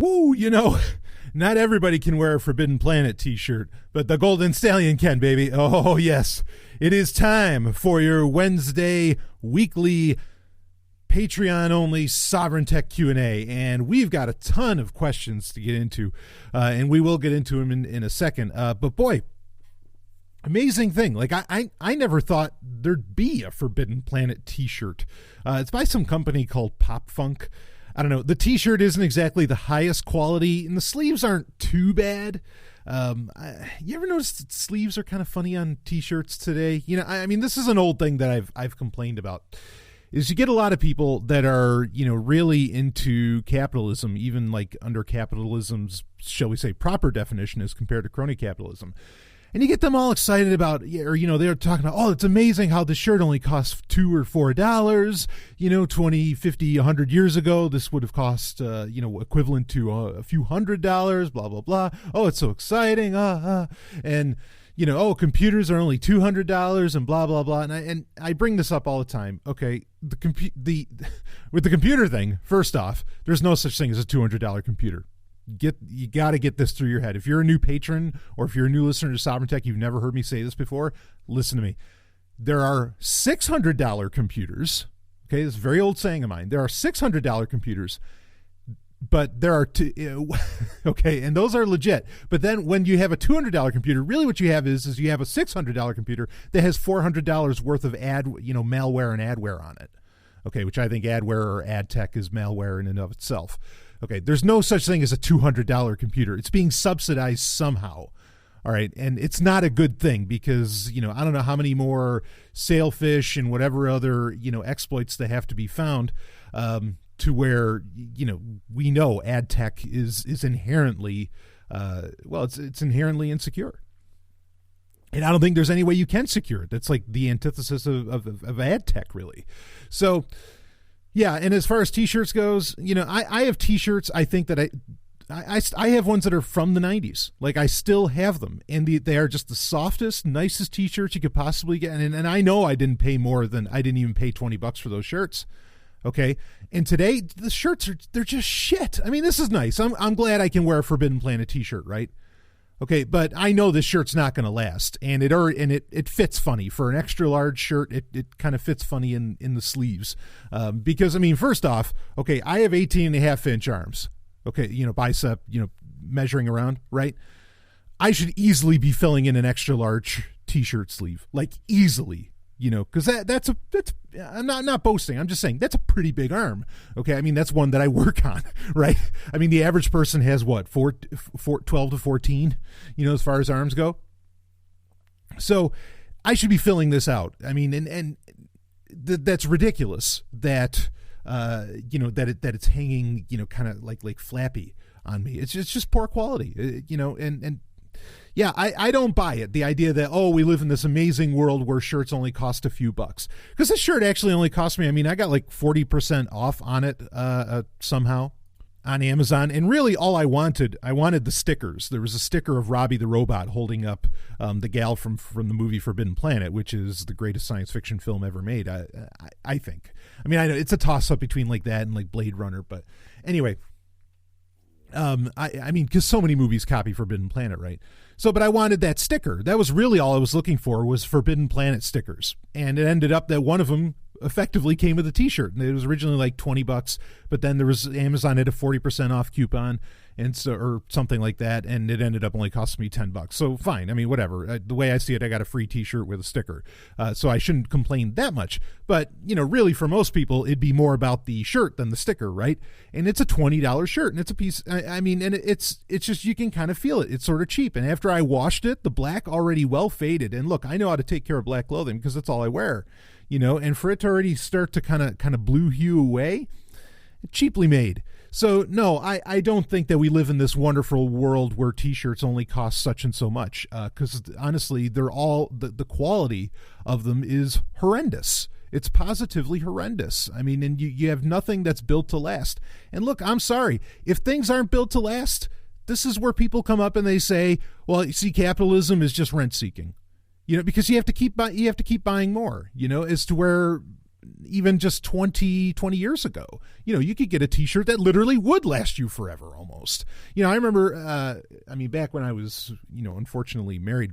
Woo, not everybody can wear a Forbidden Planet t-shirt, but the Golden Stallion can, baby. Oh, yes. It is time for your Wednesday weekly Patreon-only Sovereign Tech Q&A, and we've got a ton of questions to get into, and we will get into them in a second. But boy, amazing thing. Like, I never thought there'd be a Forbidden Planet t-shirt. It's by some company called Pop Funk. I don't know. The t-shirt isn't exactly the highest quality, and the sleeves aren't too bad. You ever notice that sleeves are kind of funny on t-shirts today? I mean, this is an old thing that I've complained about, is you get a lot of people that are, really into capitalism, even like under capitalism's, shall we say, proper definition as compared to crony capitalism. And you get them all excited about, or, they're talking about, oh, it's amazing how this shirt only costs $2 or $4. 20, 50, 100 years ago, this would have cost, equivalent to a few $100, blah, blah, blah. Oh, it's so exciting. And, oh, computers are only $200 and blah, blah, blah. And I bring this up all the time. Okay, with the computer thing, first off, there's no such thing as a $200 computer. You got to get this through your head. If you're a new patron or if you're a new listener to Sovereign Tech, you've never heard me say this before, listen to me. There are $600 computers. Okay, this is a very old saying of mine. There are $600 computers, but there are okay, and those are legit. But then when you have a $200 computer, really what you have is you have a $600 computer that has $400 worth of malware and adware on it. Okay, which I think adware or ad tech is malware in and of itself. Okay, there's no such thing as a $200 computer. It's being subsidized somehow. All right, and it's not a good thing because, I don't know how many more sailfish and whatever other, exploits that have to be found to where, we know ad tech is inherently, it's inherently insecure. And I don't think there's any way you can secure it. That's like the antithesis of ad tech, really. So, yeah, and as far as t-shirts goes, I have t-shirts. I think that I have ones that are from the 90s. Like, I still have them, and they are just the softest, nicest t-shirts you could possibly get. And I know I didn't even pay $20 for those shirts. Okay, and today the shirts they're just shit. I mean, this is nice. I'm glad I can wear a Forbidden Planet t-shirt, right? Okay, but I know this shirt's not going to last, and it fits funny for an extra large shirt. It kind of fits funny in the sleeves, because I mean, first off, okay, I have 18.5-inch arms. Okay, bicep, measuring around, right? I should easily be filling in an extra large t-shirt sleeve, like easily, because that's I'm not boasting. I'm just saying that's a pretty big arm. Okay, I mean that's one that I work on, right? I mean the average person has what 12 to 14, as far as arms go. So I should be filling this out. I mean, and that's ridiculous that that it's hanging kind of like flappy on me. It's just poor quality, and. Yeah, I don't buy it. The idea that, we live in this amazing world where shirts only cost a few bucks. Because this shirt actually only cost me, I got like 40% off on it somehow on Amazon. And really all I wanted the stickers. There was a sticker of Robbie the Robot holding up the gal from the movie Forbidden Planet, which is the greatest science fiction film ever made, I think. I mean, I know it's a toss-up between like that and like Blade Runner. But anyway, I mean, because so many movies copy Forbidden Planet, right? So, but I wanted that sticker. That was really all I was looking for, was Forbidden Planet stickers. And it ended up that one of them effectively came with a t-shirt. And it was originally like $20, but then Amazon had a 40% off coupon, and so, or something like that, and it ended up only costing me $10. So fine. I mean, whatever. The way I see it, I got a free t-shirt with a sticker. So I shouldn't complain that much. But, really for most people, it'd be more about the shirt than the sticker, right? And it's a $20 shirt, and it's a piece, I mean, and it's just, you can kind of feel it. It's sort of cheap. And after I washed it, the black already well faded. And look, I know how to take care of black clothing because that's all I wear, and for it to already start to kind of blue hue away, cheaply made. So no, I don't think that we live in this wonderful world where t-shirts only cost such and so much, because honestly, they're all, the quality of them is horrendous. It's positively horrendous. I mean, and you have nothing that's built to last. And look, I'm sorry, if things aren't built to last, this is where people come up and they say, well, you see, capitalism is just rent seeking, because you have to keep buying more, as to where even just 20 years ago. You could get a t-shirt that literally would last you forever almost. I remember, back when I was, unfortunately married.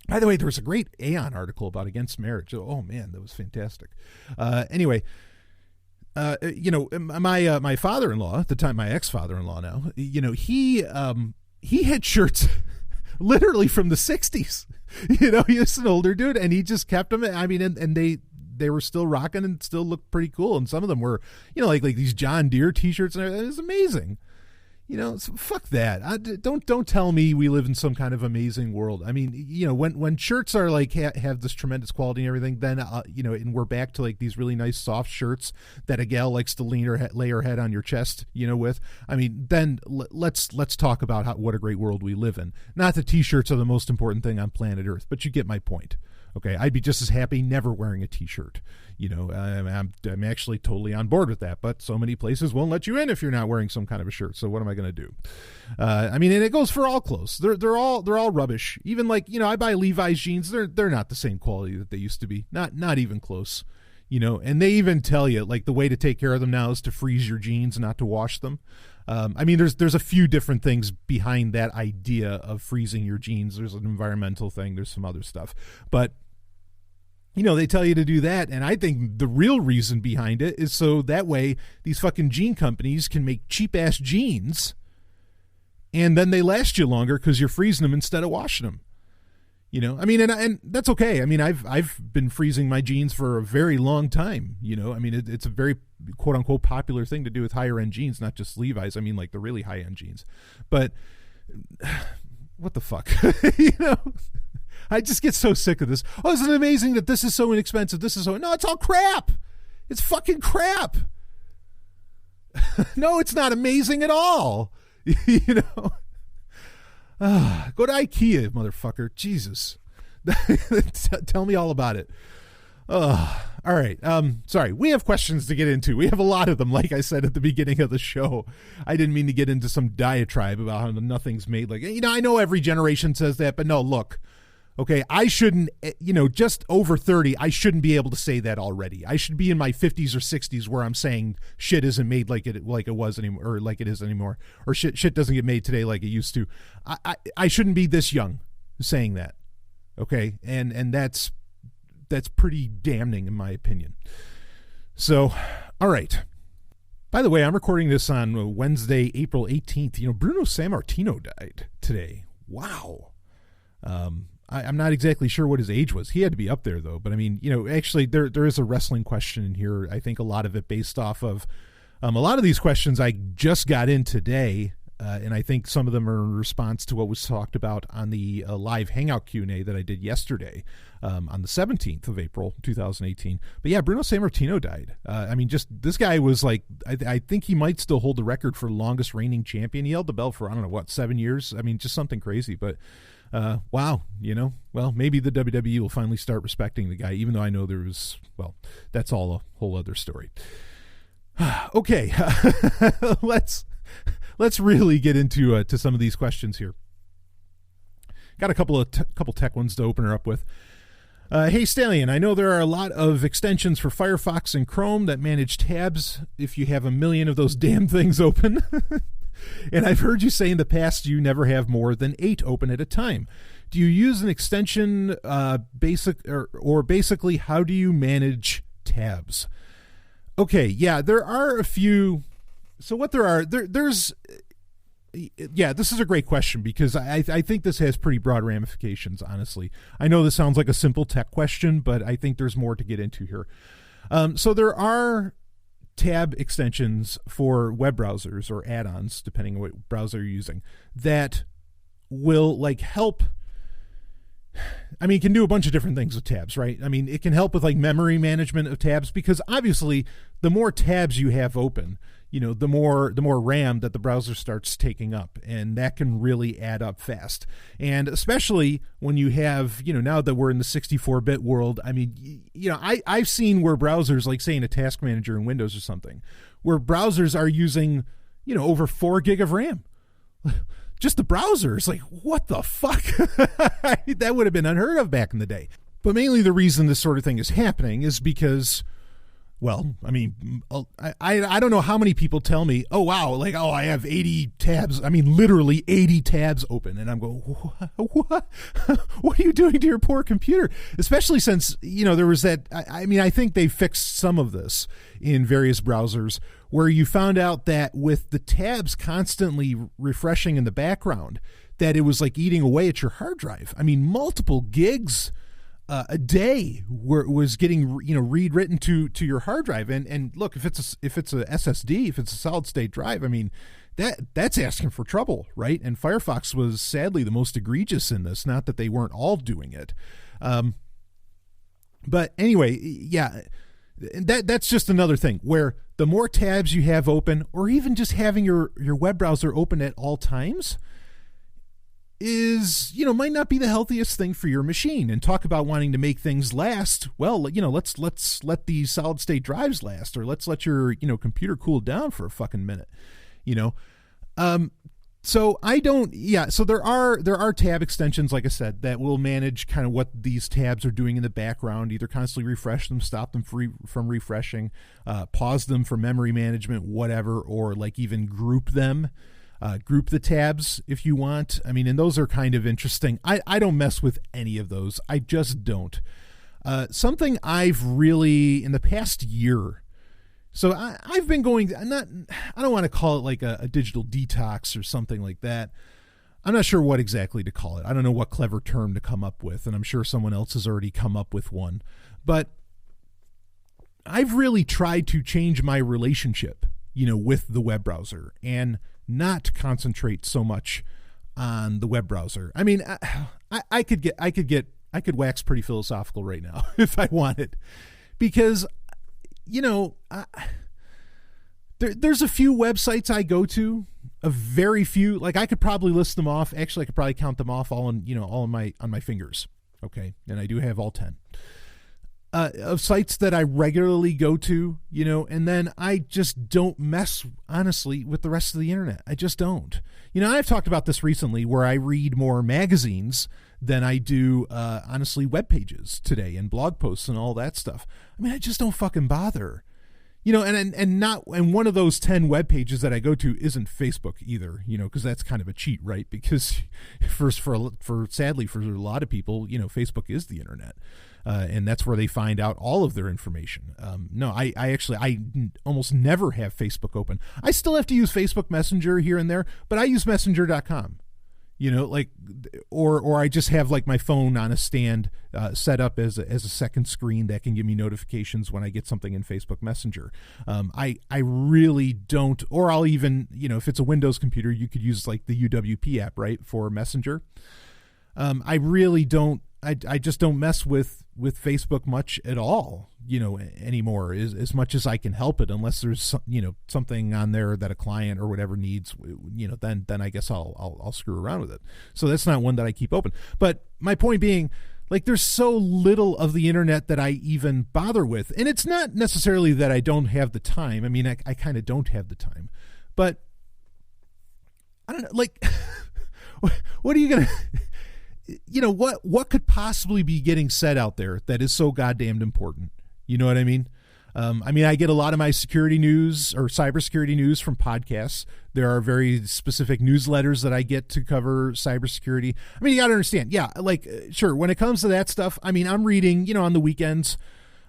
By the way, there was a great Aeon article about against marriage. Oh man, that was fantastic. Anyway, my father-in-law at the time, my ex-father-in-law now, he had shirts literally from the 60s. He was an older dude, and he just kept them. And they were still rocking and still looked pretty cool. And some of them were, like these John Deere t-shirts, and it was amazing. So fuck that. Don't tell me we live in some kind of amazing world. When shirts are like have this tremendous quality and everything, then and we're back to like these really nice soft shirts that a gal likes to lay her head on your chest, with. Then let's talk about what a great world we live in. Not that t-shirts are the most important thing on planet Earth, but you get my point. Okay, I'd be just as happy never wearing a t-shirt. I'm actually totally on board with that, but so many places won't let you in if you're not wearing some kind of a shirt. So what am I going to do? And it goes for all clothes. They're all rubbish. Even like, I buy Levi's jeans. They're not the same quality that they used to be. Not even close. And they even tell you like the way to take care of them now is to freeze your jeans, not to wash them. There's a few different things behind that idea of freezing your jeans. There's an environmental thing. There's some other stuff, but they tell you to do that. And I think the real reason behind it is so that way these fucking jean companies can make cheap ass jeans and then they last you longer because you're freezing them instead of washing them. And that's okay. I've been freezing my jeans for a very long time. It's a very quote unquote popular thing to do with higher end jeans, not just Levi's. Like the really high end jeans. But what the fuck? I just get so sick of this. Oh, isn't it amazing that this is so inexpensive? No, it's all crap. It's fucking crap. No, it's not amazing at all. Go to IKEA, motherfucker. Jesus. Tell me all about it. All right. Sorry. We have questions to get into. We have a lot of them, like I said at the beginning of the show. I didn't mean to get into some diatribe about how nothing's made. Like, I know every generation says that, but no, look. Okay, I shouldn't, just over 30, I shouldn't be able to say that already. I should be in my 50s or 60s where I'm saying shit isn't made like it was anymore, or like it is anymore, or shit doesn't get made today like it used to. I shouldn't be this young saying that. Okay, and that's pretty damning in my opinion. So, all right. By the way, I'm recording this on Wednesday, April 18th. Bruno Sammartino died today. Wow. I'm not exactly sure what his age was. He had to be up there, though. But, actually, there is a wrestling question in here. I think a lot of it based off of a lot of these questions I just got in today, and I think some of them are in response to what was talked about on the live Hangout Q&A that I did yesterday on the 17th of April, 2018. But, yeah, Bruno Sammartino died. This guy was like, I think he might still hold the record for longest reigning champion. He held the belt for, 7 years? Just something crazy, but... wow, well, maybe the WWE will finally start respecting the guy, even though I know that's all a whole other story. Okay, let's really get into to some of these questions here. Got a couple tech ones to open her up with. Hey Stallion, I know there are a lot of extensions for Firefox and Chrome that manage tabs if you have a million of those damn things open. And I've heard you say in the past you never have more than 8 open at a time. Do you use an extension basically how do you manage tabs? Okay, yeah, there are a few. So what there's this is a great question because I think this has pretty broad ramifications, honestly. I know this sounds like a simple tech question, but I think there's more to get into here. So there are tab extensions for web browsers or add-ons, depending on what browser you're using, that will help. It can do a bunch of different things with tabs, right? It can help with memory management of tabs because obviously the more tabs you have open, the more RAM that the browser starts taking up, and that can really add up fast. And especially when you have, now that we're in the 64-bit world, I've seen where browsers, say in a task manager in Windows or something, where browsers are using, over 4 gig of RAM. Just the browsers, what the fuck? That would have been unheard of back in the day. But mainly the reason this sort of thing is happening is because, well, I mean, I don't know how many people tell me, oh, wow, like, oh, I have 80 tabs. I mean, literally 80 tabs open. And I'm going, what? What are you doing to your poor computer? Especially since, there was that, I think they fixed some of this in various browsers where you found out that with the tabs constantly refreshing in the background, that it was like eating away at your hard drive. I mean, multiple gigs a day was getting read written to your hard drive, and look, if it's a SSD, if it's a solid state drive, I mean that's asking for trouble, right? And Firefox was sadly the most egregious in this. Not that they weren't all doing it, but anyway, yeah, that's just another thing where the more tabs you have open, or even just having your web browser open at all times, is might not be the healthiest thing for your machine. And talk about wanting to make things last. Well, let's let these solid state drives last, or let's let your computer cool down for a fucking minute. So I don't. Yeah. So there are tab extensions, like I said, that will manage kind of what these tabs are doing in the background. Either constantly refresh them, stop them from refreshing, pause them for memory management, whatever, or like even group them. Group the tabs if you want. I mean, and those are kind of interesting. I don't mess with any of those. I just don't. Something I've really, in the past year, so I've been going, I don't want to call it like a digital detox or something like that. I'm not sure what exactly to call it. I don't know what clever term to come up with, and I'm sure someone else has already come up with one. But I've really tried to change my relationship, with the web browser, and not concentrate so much on the web browser. I mean, I could wax pretty philosophical right now if I wanted, because there's a few websites I go to, a very few. Like I could probably list them off. Actually, I could probably count them off all on my fingers. Okay, and I do have all 10. Of sites that I regularly go to, and then I just don't mess, honestly, with the rest of the internet. I just don't. I've talked about this recently where I read more magazines than I do, honestly, web pages today and blog posts and all that stuff. I mean, I just don't fucking bother. And one of those 10 web pages that I go to isn't Facebook either, because that's kind of a cheat, right? Because sadly for a lot of people, Facebook is the internet. And that's where they find out all of their information. No, I almost never have Facebook open. I still have to use Facebook Messenger here and there, but I use messenger.com, or I just have like my phone on a stand set up as a second screen that can give me notifications when I get something in Facebook Messenger. I really don't, or I'll even, if it's a Windows computer, you could use like the UWP app, right, for Messenger. I really don't. I just don't mess with Facebook much at all, anymore, as much as I can help it, unless there's, something on there that a client or whatever needs, then I guess I'll screw around with it. So that's not one that I keep open. But my point being, like, there's so little of the internet that I even bother with. And it's not necessarily that I don't have the time. I mean, I kind of don't have the time, but I don't know, like, what are you going to... what could possibly be getting said out there that is so goddamn important? You know what I mean? I get a lot of my security news or cybersecurity news from podcasts. There are very specific newsletters that I get to cover cybersecurity. I mean, you got to understand. Yeah, like, sure, when it comes to that stuff, I mean, I'm reading, on the weekends,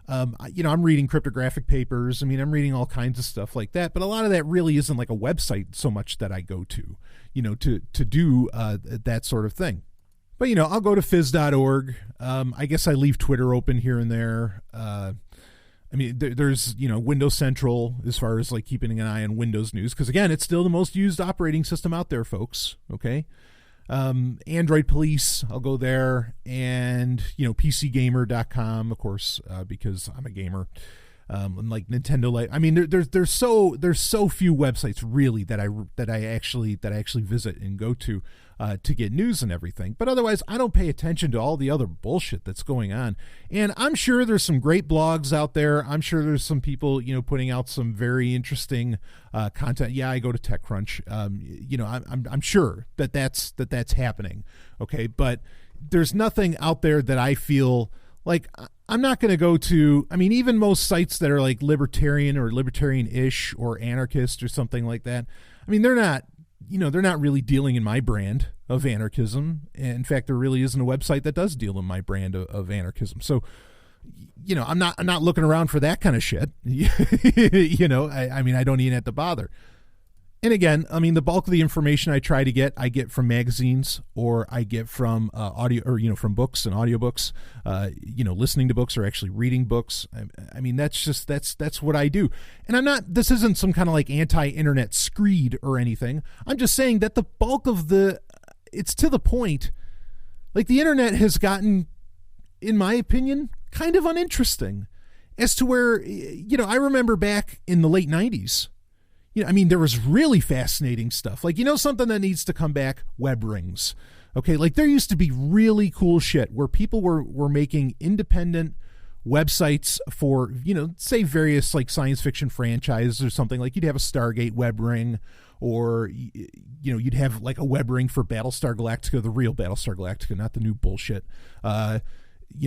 I'm reading cryptographic papers. I mean, I'm reading all kinds of stuff like that. But a lot of that really isn't like a website so much that I go to, to do that sort of thing. But, I'll go to phys.org. I guess I leave Twitter open here and there. There's, Windows Central as far as like keeping an eye on Windows news. Because, again, it's still the most used operating system out there, folks. Okay. Android Police, I'll go there. And, PCgamer.com, of course, because I'm a gamer. And like Nintendo Life. I mean, there's so few websites really that I actually visit and go to get news and everything. But otherwise, I don't pay attention to all the other bullshit that's going on. And I'm sure there's some great blogs out there. I'm sure there's some people, putting out some very interesting content. Yeah, I go to TechCrunch. I'm sure that's happening. Okay, but there's nothing out there that I feel Like, I'm not going to go to, I mean, even most sites that are like libertarian or libertarian-ish or anarchist or something like that, I mean, they're not really dealing in my brand of anarchism. In fact, there really isn't a website that does deal in my brand of anarchism. So, I'm not looking around for that kind of shit. I mean, I don't even have to bother. And again, I mean, the bulk of the information I get from magazines, or I get from audio, or, from books and audiobooks, listening to books or actually reading books. I mean, that's what I do. And this isn't some kind of like anti-internet screed or anything. I'm just saying that the bulk of it's to the point, like the internet has gotten, in my opinion, kind of uninteresting as to where, I remember back in the late 90s, I mean, there was really fascinating stuff. Like, something that needs to come back, web rings. Okay, like there used to be really cool shit where people were making independent websites for, say various like science fiction franchises or something. Like you'd have a Stargate web ring, or, you'd have like a web ring for Battlestar Galactica, the real Battlestar Galactica, not the new bullshit. The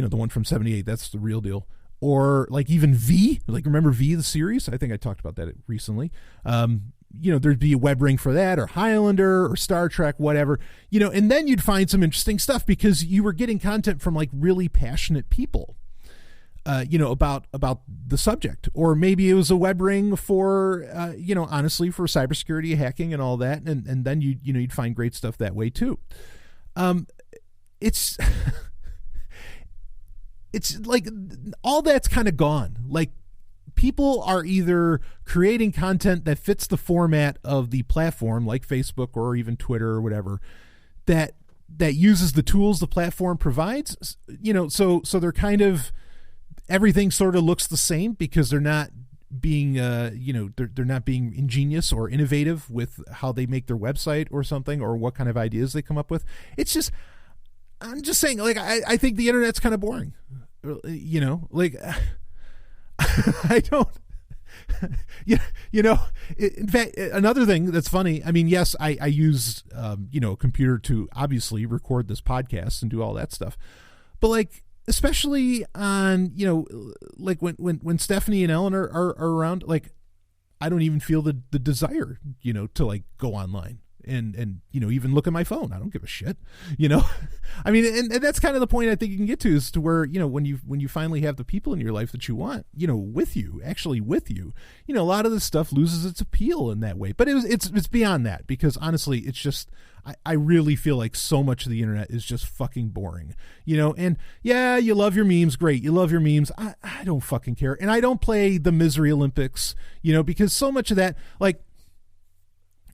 one from 78, that's the real deal. Or like even V, like remember V, the series? I think I talked about that recently. There'd be a web ring for that, or Highlander, or Star Trek, whatever. And then you'd find some interesting stuff because you were getting content from like really passionate people, about the subject. Or maybe it was a web ring for, honestly, for cybersecurity, hacking, and all that. And then you'd find great stuff that way too. It's like all that's kind of gone. Like people are either creating content that fits the format of the platform, like Facebook or even Twitter or whatever, that uses the tools the platform provides. So they're kind of, everything sort of looks the same because they're not being, they're not being ingenious or innovative with how they make their website or something, or what kind of ideas they come up with. It's just, I'm just saying, like, I think the internet's kind of boring, like, I don't, in fact, another thing that's funny, I mean, yes, I use, a computer to obviously record this podcast and do all that stuff, but like, especially on, like when Stephanie and Ellen are around, like, I don't even feel the desire, to like go online and even look at my phone. I don't give a shit, I mean, and that's kind of the point I think you can get to, is to where, when you finally have the people in your life that you want, with you, a lot of this stuff loses its appeal in that way. But it's beyond that, because honestly, it's just, I really feel like so much of the internet is just fucking boring, and yeah, you love your memes. Great. You love your memes. I don't fucking care. And I don't play the Misery Olympics, because so much of that, like,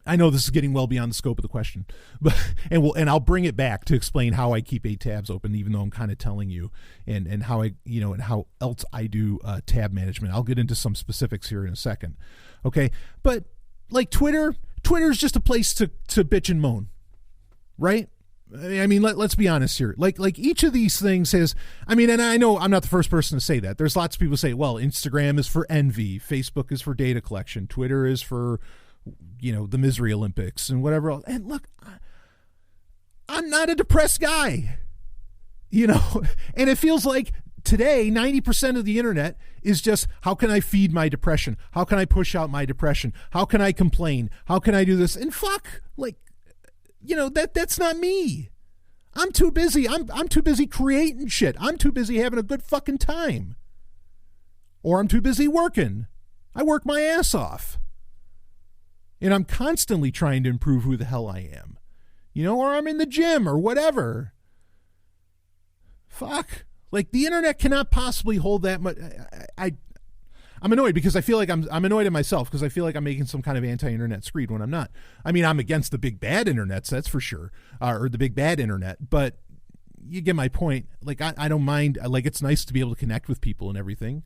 I know this is getting well beyond the scope of the question, but and I'll bring it back to explain how I keep 8 tabs open, even though I'm kind of telling you, and how I, and how else I do tab management. I'll get into some specifics here in a second. Okay. But like Twitter's just a place to bitch and moan, right? I mean, let's be honest here. Like each of these things has, I mean, and I know I'm not the first person to say that. There's lots of people who say, well, Instagram is for envy, Facebook is for data collection, Twitter is for, the Misery Olympics and whatever else. And look, I'm not a depressed guy, and it feels like today 90% of the internet is just, how can I feed my depression? How can I push out my depression? How can I complain? How can I do this? And fuck, like, that's not me. I'm too busy. I'm too busy creating shit. I'm too busy having a good fucking time. Or I'm too busy working. I work my ass off. And I'm constantly trying to improve who the hell I am. Or I'm in the gym or whatever. Fuck. Like, the internet cannot possibly hold that much. I'm annoyed because I feel like I'm annoyed at myself because I feel like I'm making some kind of anti-internet screed when I'm not. I mean, I'm against the big bad internets, that's for sure. Or the big bad internet. But you get my point. Like, I don't mind. Like, it's nice to be able to connect with people and everything.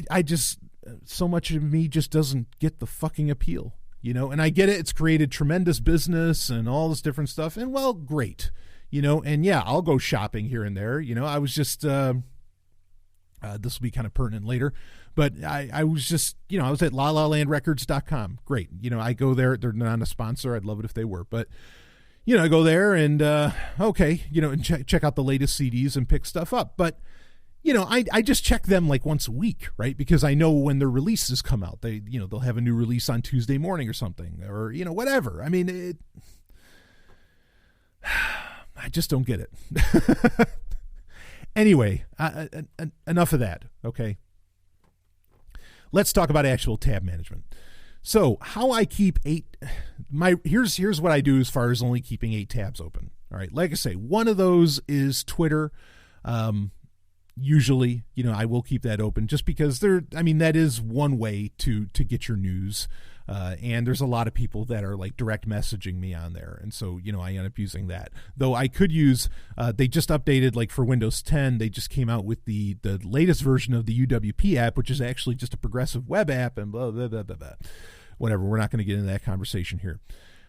I just, so much of me just doesn't get the fucking appeal, and I get it. It's created tremendous business and all this different stuff. And well, great, and yeah, I'll go shopping here and there. I was just, this will be kind of pertinent later, but I was just, I was at lalalandrecords.com. Great. I go there. They're not a sponsor. I'd love it if they were, but I go there and, okay, and check out the latest CDs and pick stuff up. But, I just check them like once a week, right? Because I know when their releases come out. They'll have a new release on Tuesday morning or something, or, whatever. I mean, I just don't get it. Anyway, enough of that, okay? Let's talk about actual tab management. So how I keep here's what I do as far as only keeping 8 tabs open. All right. Like I say, one of those is Twitter. Usually, I will keep that open just because that is one way to get your news. And there's a lot of people that are like direct messaging me on there. And so, I end up using that. Though I could use, they just updated, like for Windows 10, they just came out with the latest version of the UWP app, which is actually just a progressive web app and blah, blah, blah, blah, blah. Whatever. We're not going to get into that conversation here.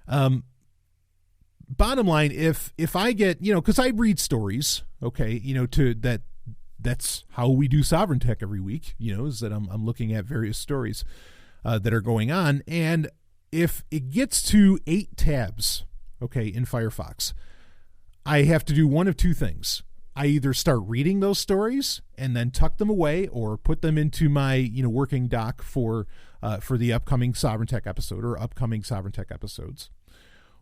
Bottom line, if I get, because I read stories, okay, that's how we do Sovereign Tech every week, is that I'm looking at various stories that are going on. And if it gets to 8 tabs, okay, in Firefox, I have to do one of two things. I either start reading those stories and then tuck them away or put them into my, working doc for the upcoming Sovereign Tech episode or upcoming Sovereign Tech episodes.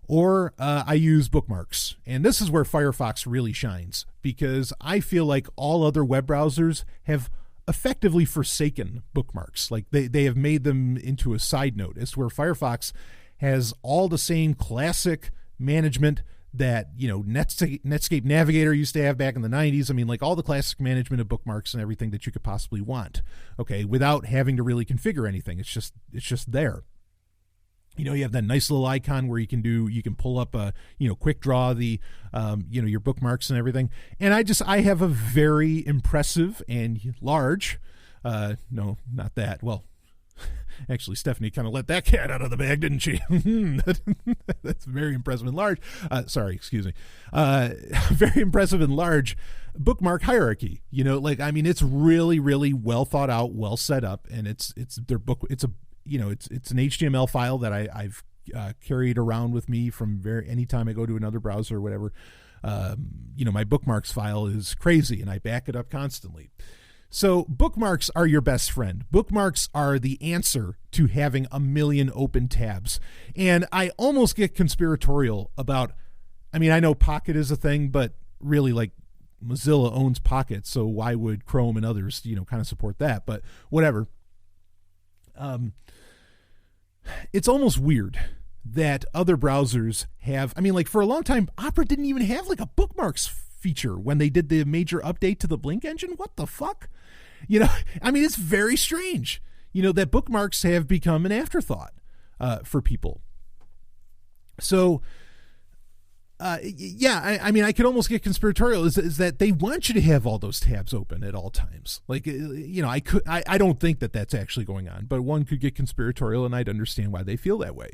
Or I use bookmarks. And this is where Firefox really shines because I feel like all other web browsers have effectively forsaken bookmarks. Like they have made them into a side note. It's where Firefox has all the same classic management that, Netscape Navigator used to have back in the 90s. I mean, like all the classic management of bookmarks and everything that you could possibly want, okay, without having to really configure anything. It's just there. You have that nice little icon where you can pull up quick draw the, your bookmarks and everything. And I have a very impressive and large, no, not that. Well, actually, Stephanie kind of let that cat out of the bag, didn't she? That's very impressive and large. Sorry, excuse me. Very impressive and large bookmark hierarchy. It's really, really well thought out, well set up, and it's their book. It's an HTML file that I've carried around with me from anytime I go to another browser or whatever. My bookmarks file is crazy, and I back it up constantly. So bookmarks are your best friend. Bookmarks are the answer to having a million open tabs. And I almost get conspiratorial about, I know Pocket is a thing, but really like Mozilla owns Pocket, so why would Chrome and others, kind of support that? But whatever. It's almost weird that other browsers have, for a long time, Opera didn't even have like a bookmarks feature when they did the major update to the Blink engine. What the fuck? It's very strange, that bookmarks have become an afterthought for people. So, I could almost get conspiratorial is that they want you to have all those tabs open at all times. Like, I don't think that that's actually going on, but one could get conspiratorial and I'd understand why they feel that way.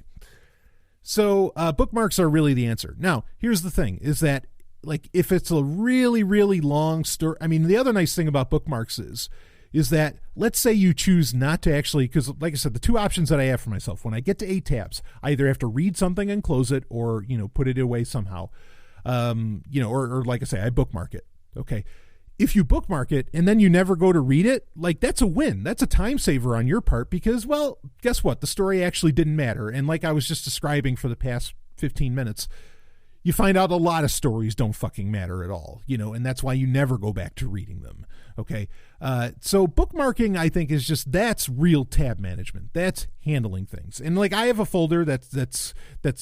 So, bookmarks are really the answer. Now, here's the thing is that, like, if it's a really, really long story, the other nice thing about bookmarks is that let's say you choose not to actually, because like I said, the two options that I have for myself, when I get to 8 tabs, I either have to read something and close it or, put it away somehow, or like I say, I bookmark it. Okay. If you bookmark it and then you never go to read it, like that's a win. That's a time saver on your part because, well, guess what? The story actually didn't matter. And like I was just describing for the past 15 minutes, you find out a lot of stories don't fucking matter at all, and that's why you never go back to reading them. Okay. So bookmarking, I think, is that's real tab management. That's handling things. And like, I have a folder that's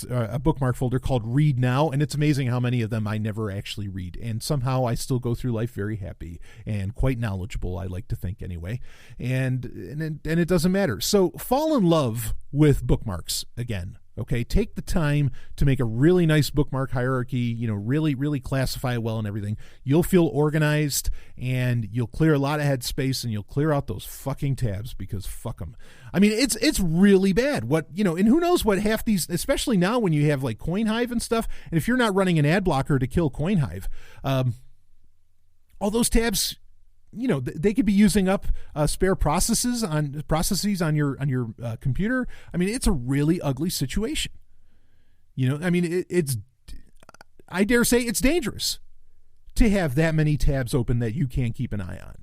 a bookmark folder called Read Now. And it's amazing how many of them I never actually read. And somehow I still go through life very happy and quite knowledgeable, I like to think anyway. And it doesn't matter. So fall in love with bookmarks again. Okay, take the time to make a really nice bookmark hierarchy, really, really classify it well and everything. You'll feel organized and you'll clear a lot of headspace and you'll clear out those fucking tabs because fuck them. It's really bad. And who knows what half these, especially now when you have like CoinHive and stuff, and if you're not running an ad blocker to kill CoinHive, all those tabs, they could be using up spare processes on your computer. It's a really ugly situation. It's I dare say it's dangerous to have that many tabs open that you can't keep an eye on.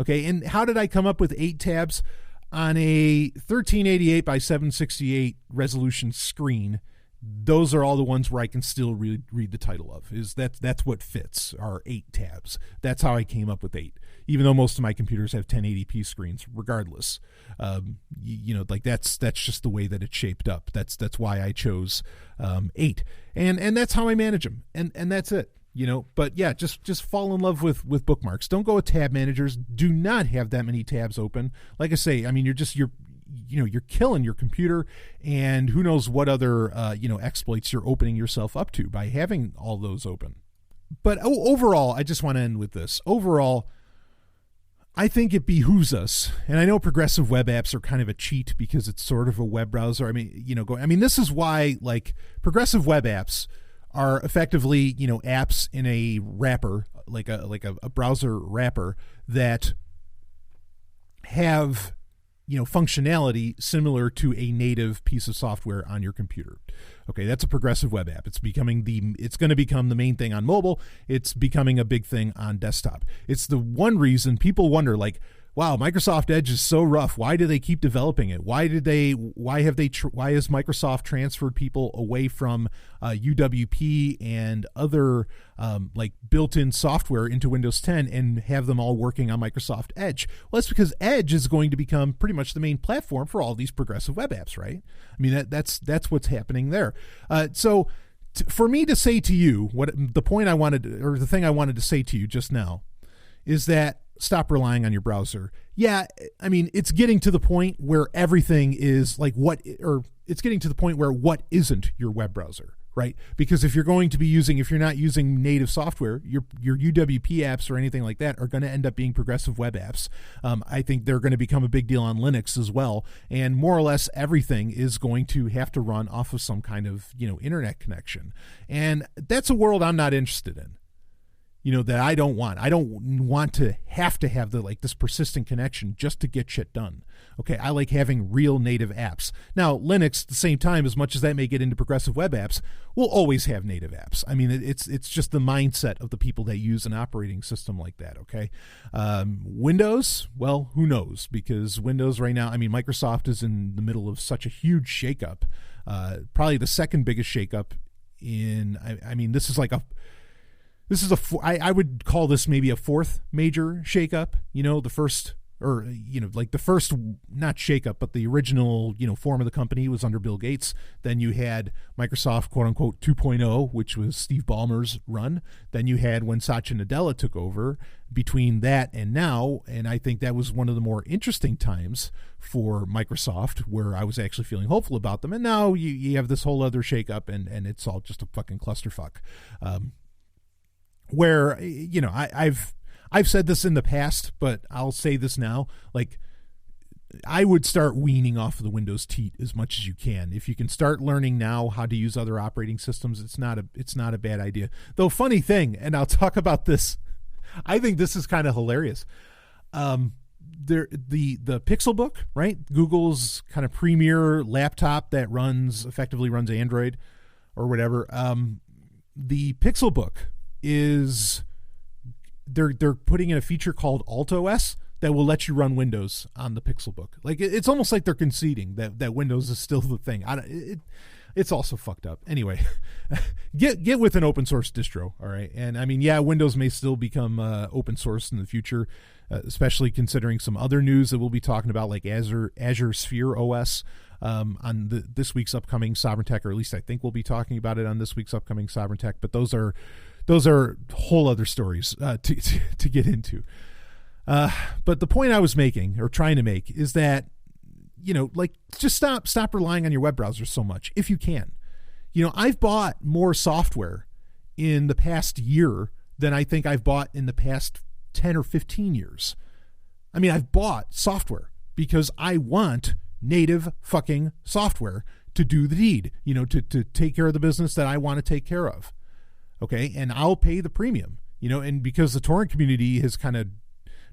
Okay, and how did I come up with 8 tabs on a 1388 by 768 resolution screen? Those are all the ones where I can still read the title of. That's what fits, are 8 tabs. That's how I came up with 8, even though most of my computers have 1080p screens. Regardless, like that's just the way that it's shaped up. That's why I chose 8, and that's how I manage them, and that's it. But yeah, just fall in love with bookmarks. Don't go with tab managers. Do not have that many tabs open. Like I say, I mean, you're killing your computer, and who knows what other exploits you're opening yourself up to by having all those open. But overall, I just want to end with this. Overall, I think it behooves us, and I know progressive web apps are kind of a cheat because it's sort of a web browser. I mean, this is why like progressive web apps are effectively, apps in a wrapper, like a browser wrapper that have, functionality similar to a native piece of software on your computer. Okay, that's a progressive web app. It's going to become the main thing on mobile. It's becoming a big thing on desktop. It's the one reason people wonder, like, wow, Microsoft Edge is so rough. Why do they keep developing it? Why has Microsoft transferred people away from UWP and other like built-in software into Windows 10 and have them all working on Microsoft Edge? Well, that's because Edge is going to become pretty much the main platform for all these progressive web apps, right? I mean, that's what's happening there. So for me to say to you, the thing I wanted to say to you just now is that stop relying on your browser. Yeah, I mean, it's getting to the point where everything is like it's getting to the point where what isn't your web browser, right? Because if you're not using native software, your UWP apps or anything like that are going to end up being progressive web apps. I think they're going to become a big deal on Linux as well. And more or less everything is going to have to run off of some kind of, internet connection. And that's a world I'm not interested in. That I don't want. I don't want to have this persistent connection just to get shit done. Okay, I like having real native apps. Now, Linux, at the same time, as much as that may get into progressive web apps, will always have native apps. I mean, it's just the mindset of the people that use an operating system like that, okay? Windows, well, who knows? Because Windows right now, I mean, Microsoft is in the middle of such a huge shakeup. Probably the second biggest shakeup I would call this maybe a fourth major shakeup. The first, not shakeup, but the original, form of the company was under Bill Gates. Then you had Microsoft, quote unquote, 2.0, which was Steve Ballmer's run. Then you had when Satya Nadella took over. Between that and now, and I think that was one of the more interesting times for Microsoft, where I was actually feeling hopeful about them. And now you have this whole other shakeup, and it's all just a fucking clusterfuck. Where, I've said this in the past, but I'll say this now, like, I would start weaning off of the Windows teat as much as you can. If you can start learning now how to use other operating systems, it's not a bad idea. Though, funny thing, and I'll talk about this, I think this is kind of hilarious. The Pixelbook, right? Google's kind of premier laptop that effectively runs Android or whatever. The Pixelbook is they're putting in a feature called AltOS that will let you run Windows on the Pixelbook. Like, it's almost like they're conceding that Windows is still the thing. It's also fucked up. Anyway, get with an open source distro, all right? And I mean, yeah, Windows may still become open source in the future, especially considering some other news that we'll be talking about, like Azure Sphere OS on this week's upcoming Sovereign Tech, or at least I think we'll be talking about it on this week's upcoming Sovereign Tech. But those are whole other stories to get into. But the point I was making, or trying to make, is that, just stop relying on your web browser so much if you can. I've bought more software in the past year than I think I've bought in the past 10 or 15 years. I mean, I've bought software because I want native fucking software to do the deed, to take care of the business that I want to take care of. Okay. And I'll pay the premium, and because the torrent community has kind of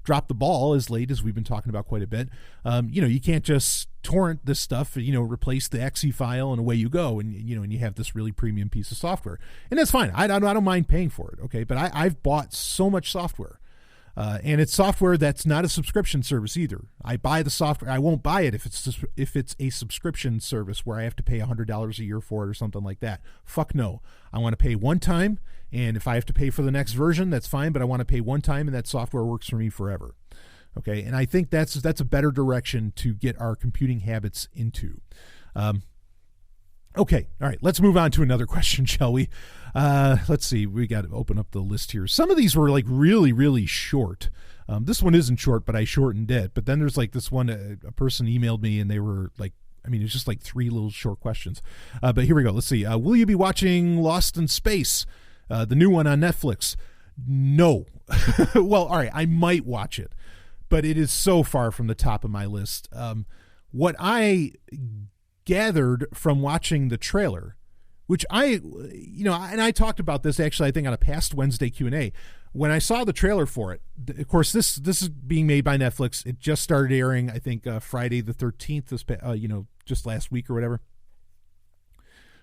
dropped the ball as late as we've been talking about quite a bit. You can't just torrent this stuff, replace the exe file and away you go. And you have this really premium piece of software, and that's fine. I don't mind paying for it. Okay. But I've bought so much software. And it's software that's not a subscription service either. I buy the software. I won't buy it if it's a subscription service where I have to pay $100 a year for it or something like that. Fuck no. I want to pay one time, and if I have to pay for the next version, that's fine. But I want to pay one time, and that software works for me forever. Okay, and I think that's a better direction to get our computing habits into. Okay, all right, let's move on to another question, shall we? Let's see, we got to open up the list here. Some of these were like really, really short. This one isn't short, but I shortened it. But then there's like this one, a person emailed me, and they were like, it's just like 3 little short questions. But here we go. Let's see. Will you be watching Lost in Space, the new one on Netflix? No. Well, all right, I might watch it, but it is so far from the top of my list. What I gathered from watching the trailer, which and I talked about this actually, I think on a past Wednesday Q&A, when I saw the trailer for it. Of course, this is being made by Netflix. It just started airing, I think, Friday the 13th, just last week or whatever.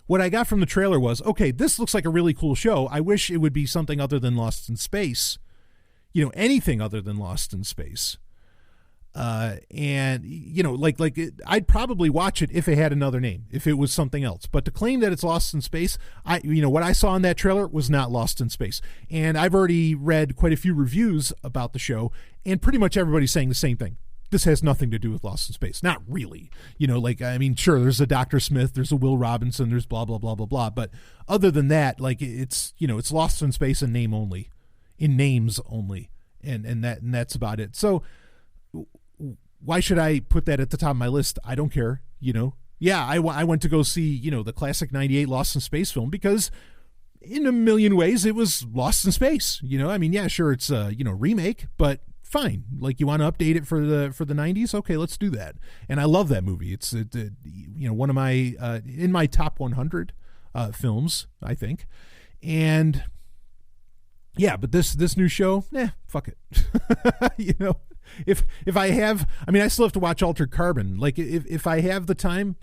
What I got from the trailer was, okay, this looks like a really cool show. I wish it would be something other than Lost in Space, anything other than Lost in Space. I'd probably watch it if it had another name, if it was something else. But to claim that it's Lost in Space, what I saw in that trailer was not Lost in Space. And I've already read quite a few reviews about the show, and pretty much everybody's saying the same thing. This has nothing to do with Lost in Space. Not really. Sure, there's a Dr. Smith, there's a Will Robinson, there's blah, blah, blah, blah, blah. But other than that, it's Lost in Space in names only. And that's about it. So why should I put that at the top of my list? I don't care. Yeah, I went to go see, the classic 98 Lost in Space film because in a million ways it was Lost in Space. Yeah, sure, it's a, remake, but fine. You want to update it for the 90s? Okay, let's do that. And I love that movie. It's one of my in my top 100 films, I think. And yeah, but this new show, fuck it. If I have, I still have to watch Altered Carbon. If I have the time,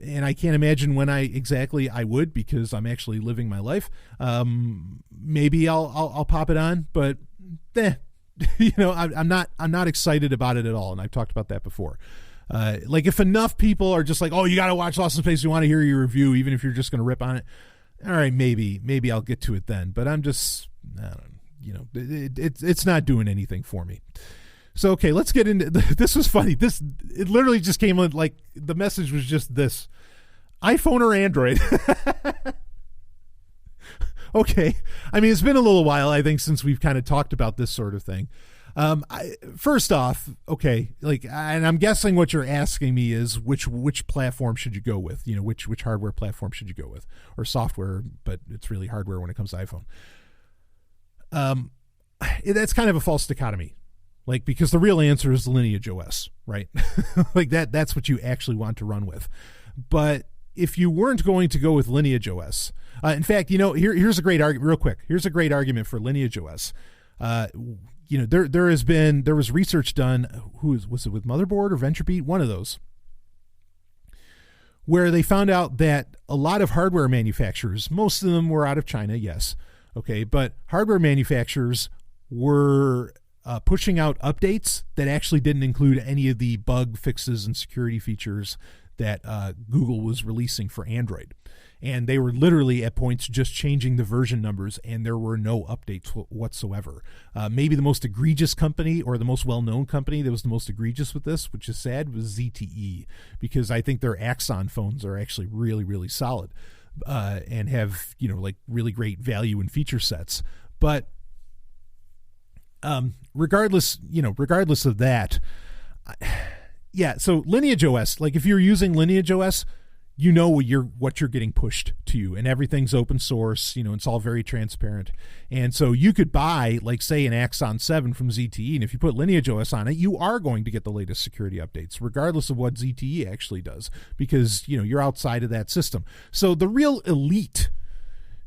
and I can't imagine when I would, because I'm actually living my life. Maybe I'll pop it on, but I'm not excited about it at all. And I've talked about that before. If enough people are just like, oh, you got to watch Lost in Space, you want to hear your review, even if you're just going to rip on it. All right, maybe I'll get to it then. But I'm just, it's not doing anything for me. So, okay, let's get into this. Was funny. It literally just came in, the message was just this: iPhone or Android? Okay. It's been a little while, I think, since we've kind of talked about this sort of thing. First off, okay, and I'm guessing what you're asking me is which platform should you go with? Which hardware platform should you go with, or software? But it's really hardware when it comes to iPhone. That's kind of a false dichotomy. Because the real answer is Lineage OS, right? That's what you actually want to run with. But if you weren't going to go with Lineage OS, in fact, here's a great argument, real quick. Here's a great argument for Lineage OS. There was research done, was it with Motherboard or VentureBeat? One of those, where they found out that a lot of hardware manufacturers, most of them were out of China, yes. Okay. But hardware manufacturers were pushing out updates that actually didn't include any of the bug fixes and security features that Google was releasing for Android. And they were literally at points just changing the version numbers, and there were no updates whatsoever. Maybe the most egregious company, or the most well-known company that was the most egregious with this, which is sad, was ZTE, because I think their Axon phones are actually really, really solid and have, really great value and feature sets. But regardless of that, so Lineage OS, if you're using Lineage OS, what you're getting pushed to you, and everything's open source, it's all very transparent. And so you could buy, say, an Axon 7 from ZTE, and if you put Lineage OS on it, you are going to get the latest security updates, regardless of what ZTE actually does, because, you're outside of that system. So the real elite,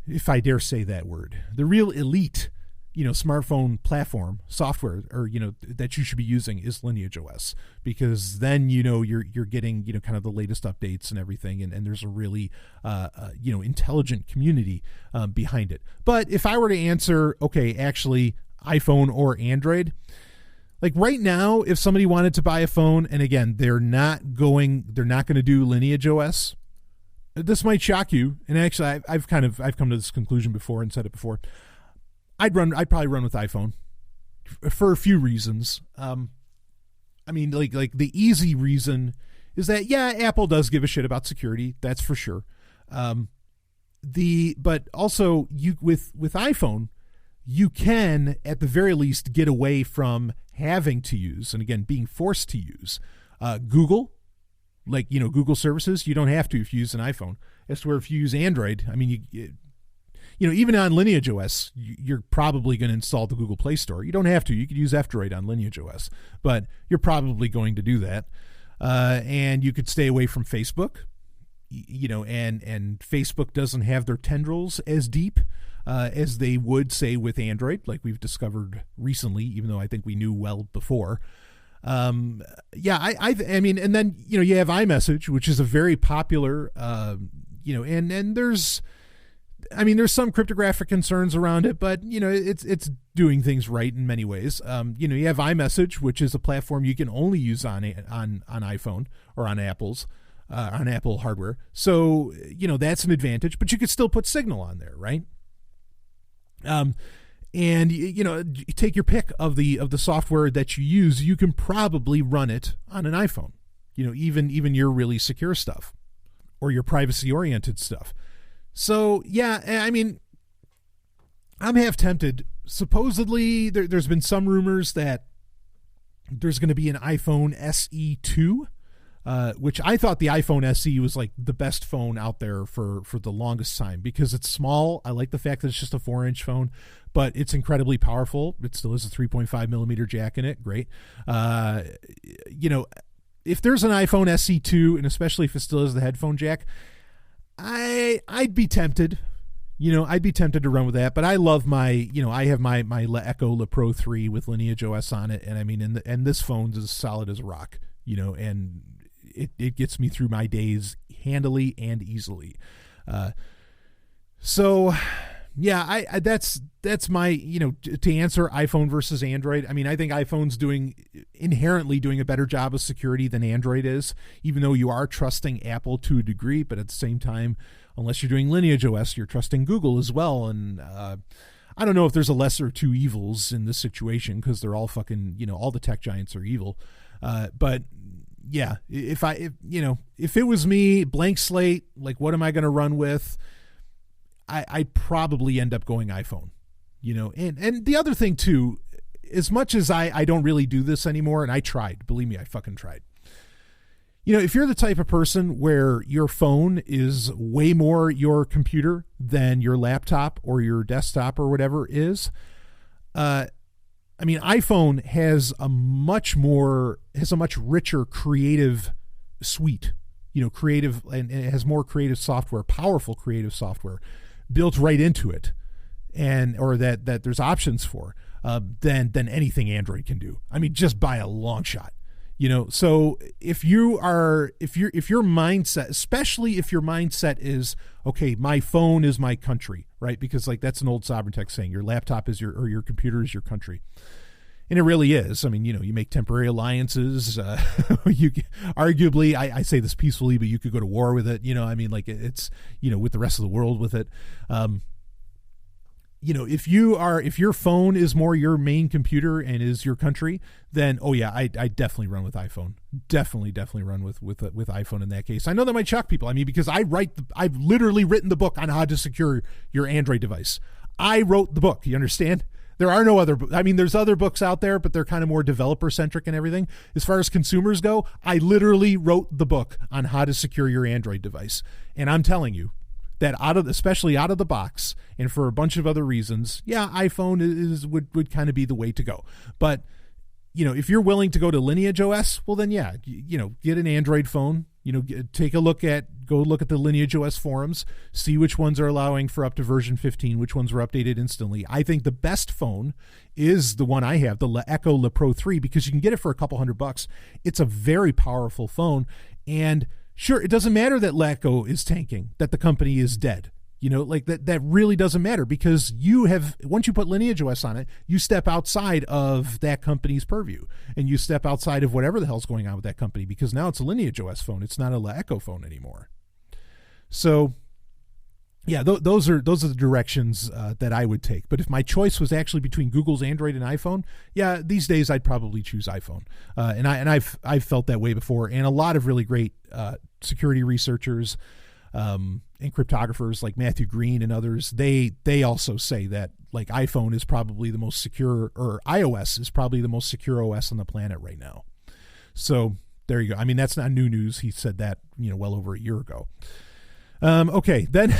if I dare say that word, the real elite smartphone platform software, or that you should be using is Lineage OS, because then you're getting kind of the latest updates and everything, and there's a really intelligent community behind it. But if I were to answer, okay, actually iPhone or Android, like right now, if somebody wanted to buy a phone, and again they're not going to do Lineage OS, this might shock you, and actually I've come to this conclusion before and said it before. I'd probably run with iPhone for a few reasons. Like the easy reason is that, yeah, Apple does give a shit about security. That's for sure. But also with iPhone, you can at the very least get away from having to use, and again, being forced to use, Google, Google services. You don't have to if you use an iPhone. As to where if you use Android, even on Lineage OS, you're probably going to install the Google Play Store. You don't have to. You could use F-Droid on Lineage OS, but you're probably going to do that. And you could stay away from Facebook, and Facebook doesn't have their tendrils as deep as they would, say, with Android, like we've discovered recently, even though I think we knew well before. And then, you have iMessage, which is a very popular, and there's some cryptographic concerns around it, but it's doing things right in many ways. You have iMessage, which is a platform you can only use on iPhone or on Apple hardware. So that's an advantage, but you could still put Signal on there, right? And you take your pick of the software that you use. You can probably run it on an iPhone. Even your really secure stuff or your privacy oriented stuff. So, yeah, I'm half tempted. Supposedly, there's been some rumors that there's going to be an iPhone SE 2, which I thought the iPhone SE was like the best phone out there for the longest time because it's small. I like the fact that it's just a 4-inch phone, but it's incredibly powerful. It still has a 3.5 millimeter jack in it. Great. If there's an iPhone SE 2, and especially if it still has the headphone jack, I'd be tempted, I'd be tempted to run with that, but I love I have my Echo Pro 3 with Lineage OS on it. And and this phone's as solid as a rock, and it gets me through my days handily and easily. So yeah, that's my, to answer iPhone versus Android. I think iPhone's inherently doing a better job of security than Android is, even though you are trusting Apple to a degree, but at the same time, unless you're doing Lineage OS, you're trusting Google as well. And I don't know if there's a lesser of two evils in this situation, because they're all fucking, all the tech giants are evil. But yeah, if it was me, blank slate, like what am I going to run with? I'd probably end up going iPhone, and the other thing too, as much as I don't really do this anymore, and I tried, believe me, I fucking tried. If you're the type of person where your phone is way more your computer than your laptop or your desktop or whatever is, iPhone has a much richer creative suite, creative, and it has more creative software, powerful creative software built right into it, or that there's options for, than anything Android can do. Just by a long shot. So if your mindset, especially if your mindset is, okay, my phone is my country, right? Because like that's an old sovereign text saying, your laptop is your computer is your country. And it really is. You make temporary alliances. You arguably, I say this peacefully, but you could go to war with it. It's, with the rest of the world with it. If your phone is more your main computer and is your country, then, oh yeah, I definitely run with iPhone. Definitely run with iPhone in that case. I know that might shock people. Because I've literally written the book on how to secure your Android device. I wrote the book. You understand? There are no other books. There's other books out there, but they're kind of more developer centric and everything. As far as consumers go, I literally wrote the book on how to secure your Android device. And I'm telling you that especially out of the box, and for a bunch of other reasons, yeah, iPhone would kind of be the way to go. But, if you're willing to go to Lineage OS, well then, yeah, get an Android phone, take a look at Go look at the Lineage OS forums, see which ones are allowing for up to version 15, which ones were updated instantly. I think the best phone is the one I have, the Echo Le Pro 3, because you can get it for a couple $100. It's a very powerful phone. And sure, it doesn't matter that Echo is tanking, that the company is dead. Like that really doesn't matter, because once you put Lineage OS on it, you step outside of that company's purview, and you step outside of whatever the hell's going on with that company, because now it's a Lineage OS phone. It's not a Echo phone anymore. So yeah, those are the directions that I would take. But if my choice was actually between Google's Android and iPhone, yeah, these days I'd probably choose iPhone. And I've felt that way before. And a lot of really great security researchers and cryptographers like Matthew Green and others, they also say that like iPhone is probably the most secure, or iOS is probably the most secure OS on the planet right now. So there you go. I mean, that's not new news. He said that, well over a year ago. Okay, then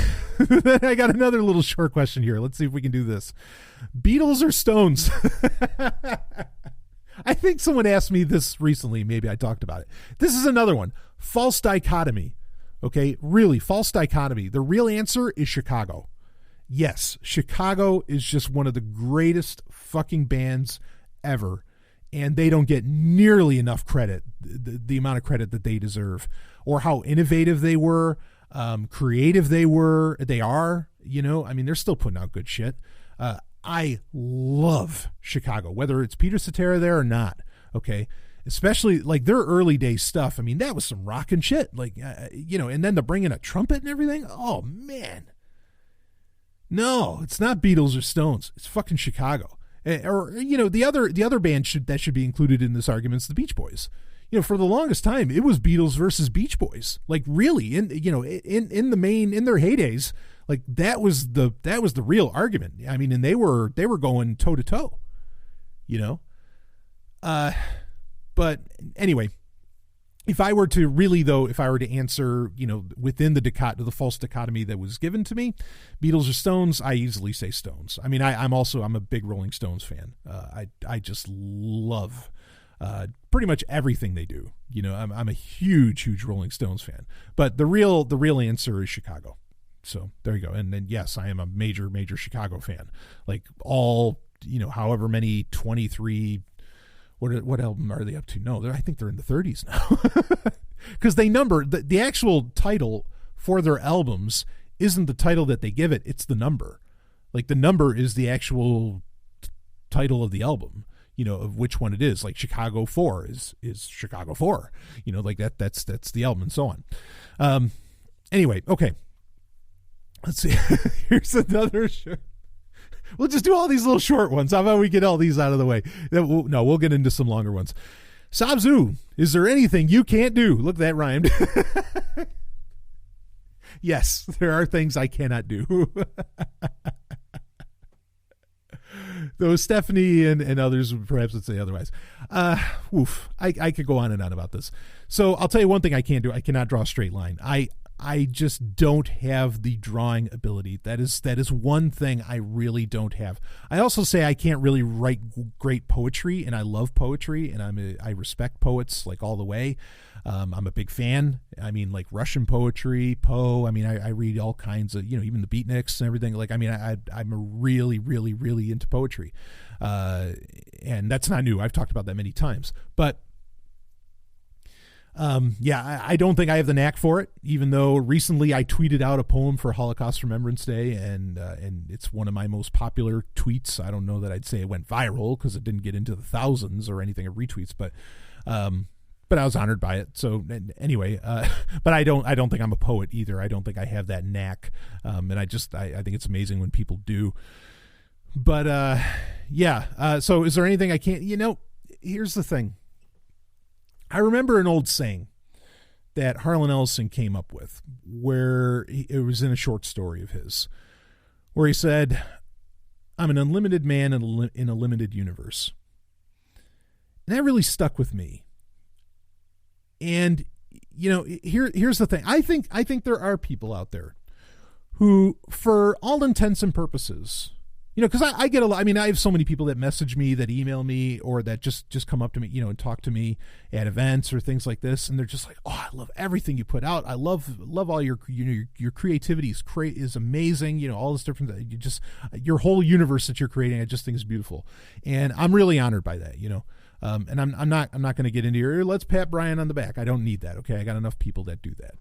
I got another little short question here. Let's see if we can do this. Beatles or Stones? I think someone asked me this recently. Maybe I talked about it. This is another one. False dichotomy. Okay, really, false dichotomy. The real answer is Chicago. Yes, Chicago is just one of the greatest fucking bands ever, and they don't get nearly enough credit, the amount of credit that they deserve, or how innovative they were, creative they are. I mean, they're still putting out good shit. I love Chicago, whether it's Peter Cetera there or not. Okay. Especially like their early day stuff. I mean, that was some rockin' shit. Like, and then to bring in a trumpet and everything. Oh man. No, it's not Beatles or Stones. It's fucking Chicago. Or, the other band that should be included in this argument is the Beach Boys. For the longest time, it was Beatles versus Beach Boys. Like really, in their heydays, like that was the real argument. I mean, and they were going toe to toe, But anyway, if I were to answer, within the false dichotomy that was given to me, Beatles or Stones, I easily say Stones. I mean, I'm a big Rolling Stones fan. I just love pretty much everything they do. I'm a huge Rolling Stones fan. But the real answer is Chicago. So there you go. And then yes, I am a major Chicago fan. Like all, however many 23. What album are they up to? No, I think they're in the 30s now. Because they number the actual title for their albums isn't the title that they give it, it's the number. Like the number is the actual title of the album, of which one it is. Like Chicago 4 is Chicago 4. Like that's the album and so on. Anyway, okay. Let's see. Here's another show. We'll just do all these little short ones. How about we get all these out of the way? We'll get into some longer ones. Sabzu, is there anything you can't do? Look, that rhymed. Yes, there are things I cannot do. Though Stephanie and others perhaps would say otherwise. I could go on and on about this. So I'll tell you one thing I can't do. I cannot draw a straight line. I just don't have the drawing ability. That is one thing I really don't have. I also say I can't really write great poetry, and I love poetry, and I respect poets like all the way. I'm a big fan. I mean, like Russian poetry, Poe. I mean, I read all kinds of, even the beatniks and everything. Like, I mean, I'm really, really, really into poetry, and that's not new. I've talked about that many times, but. I don't think I have the knack for it, even though recently I tweeted out a poem for Holocaust Remembrance Day, and it's one of my most popular tweets. I don't know that I'd say it went viral because it didn't get into the thousands or anything of retweets, but I was honored by it. So anyway, but I don't think I'm a poet either. I don't think I have that knack. And I think it's amazing when people do. But so is there anything I can't, here's the thing. I remember an old saying that Harlan Ellison came up with, where it was in a short story of his, where he said, "I'm an unlimited man in a limited universe." And that really stuck with me. And here's the thing. I think there are people out there who, for all intents and purposes, because I get a lot. I mean, I have so many people that message me, that email me, or that just come up to me, and talk to me at events or things like this, and they're just like, "Oh, I love everything you put out. I love all your your creativity is amazing. All this different. Your whole universe that you're creating, I just think is beautiful, and I'm really honored by that. And I'm not going to get into your let's pat Brian on the back. I don't need that. Okay, I got enough people that do that.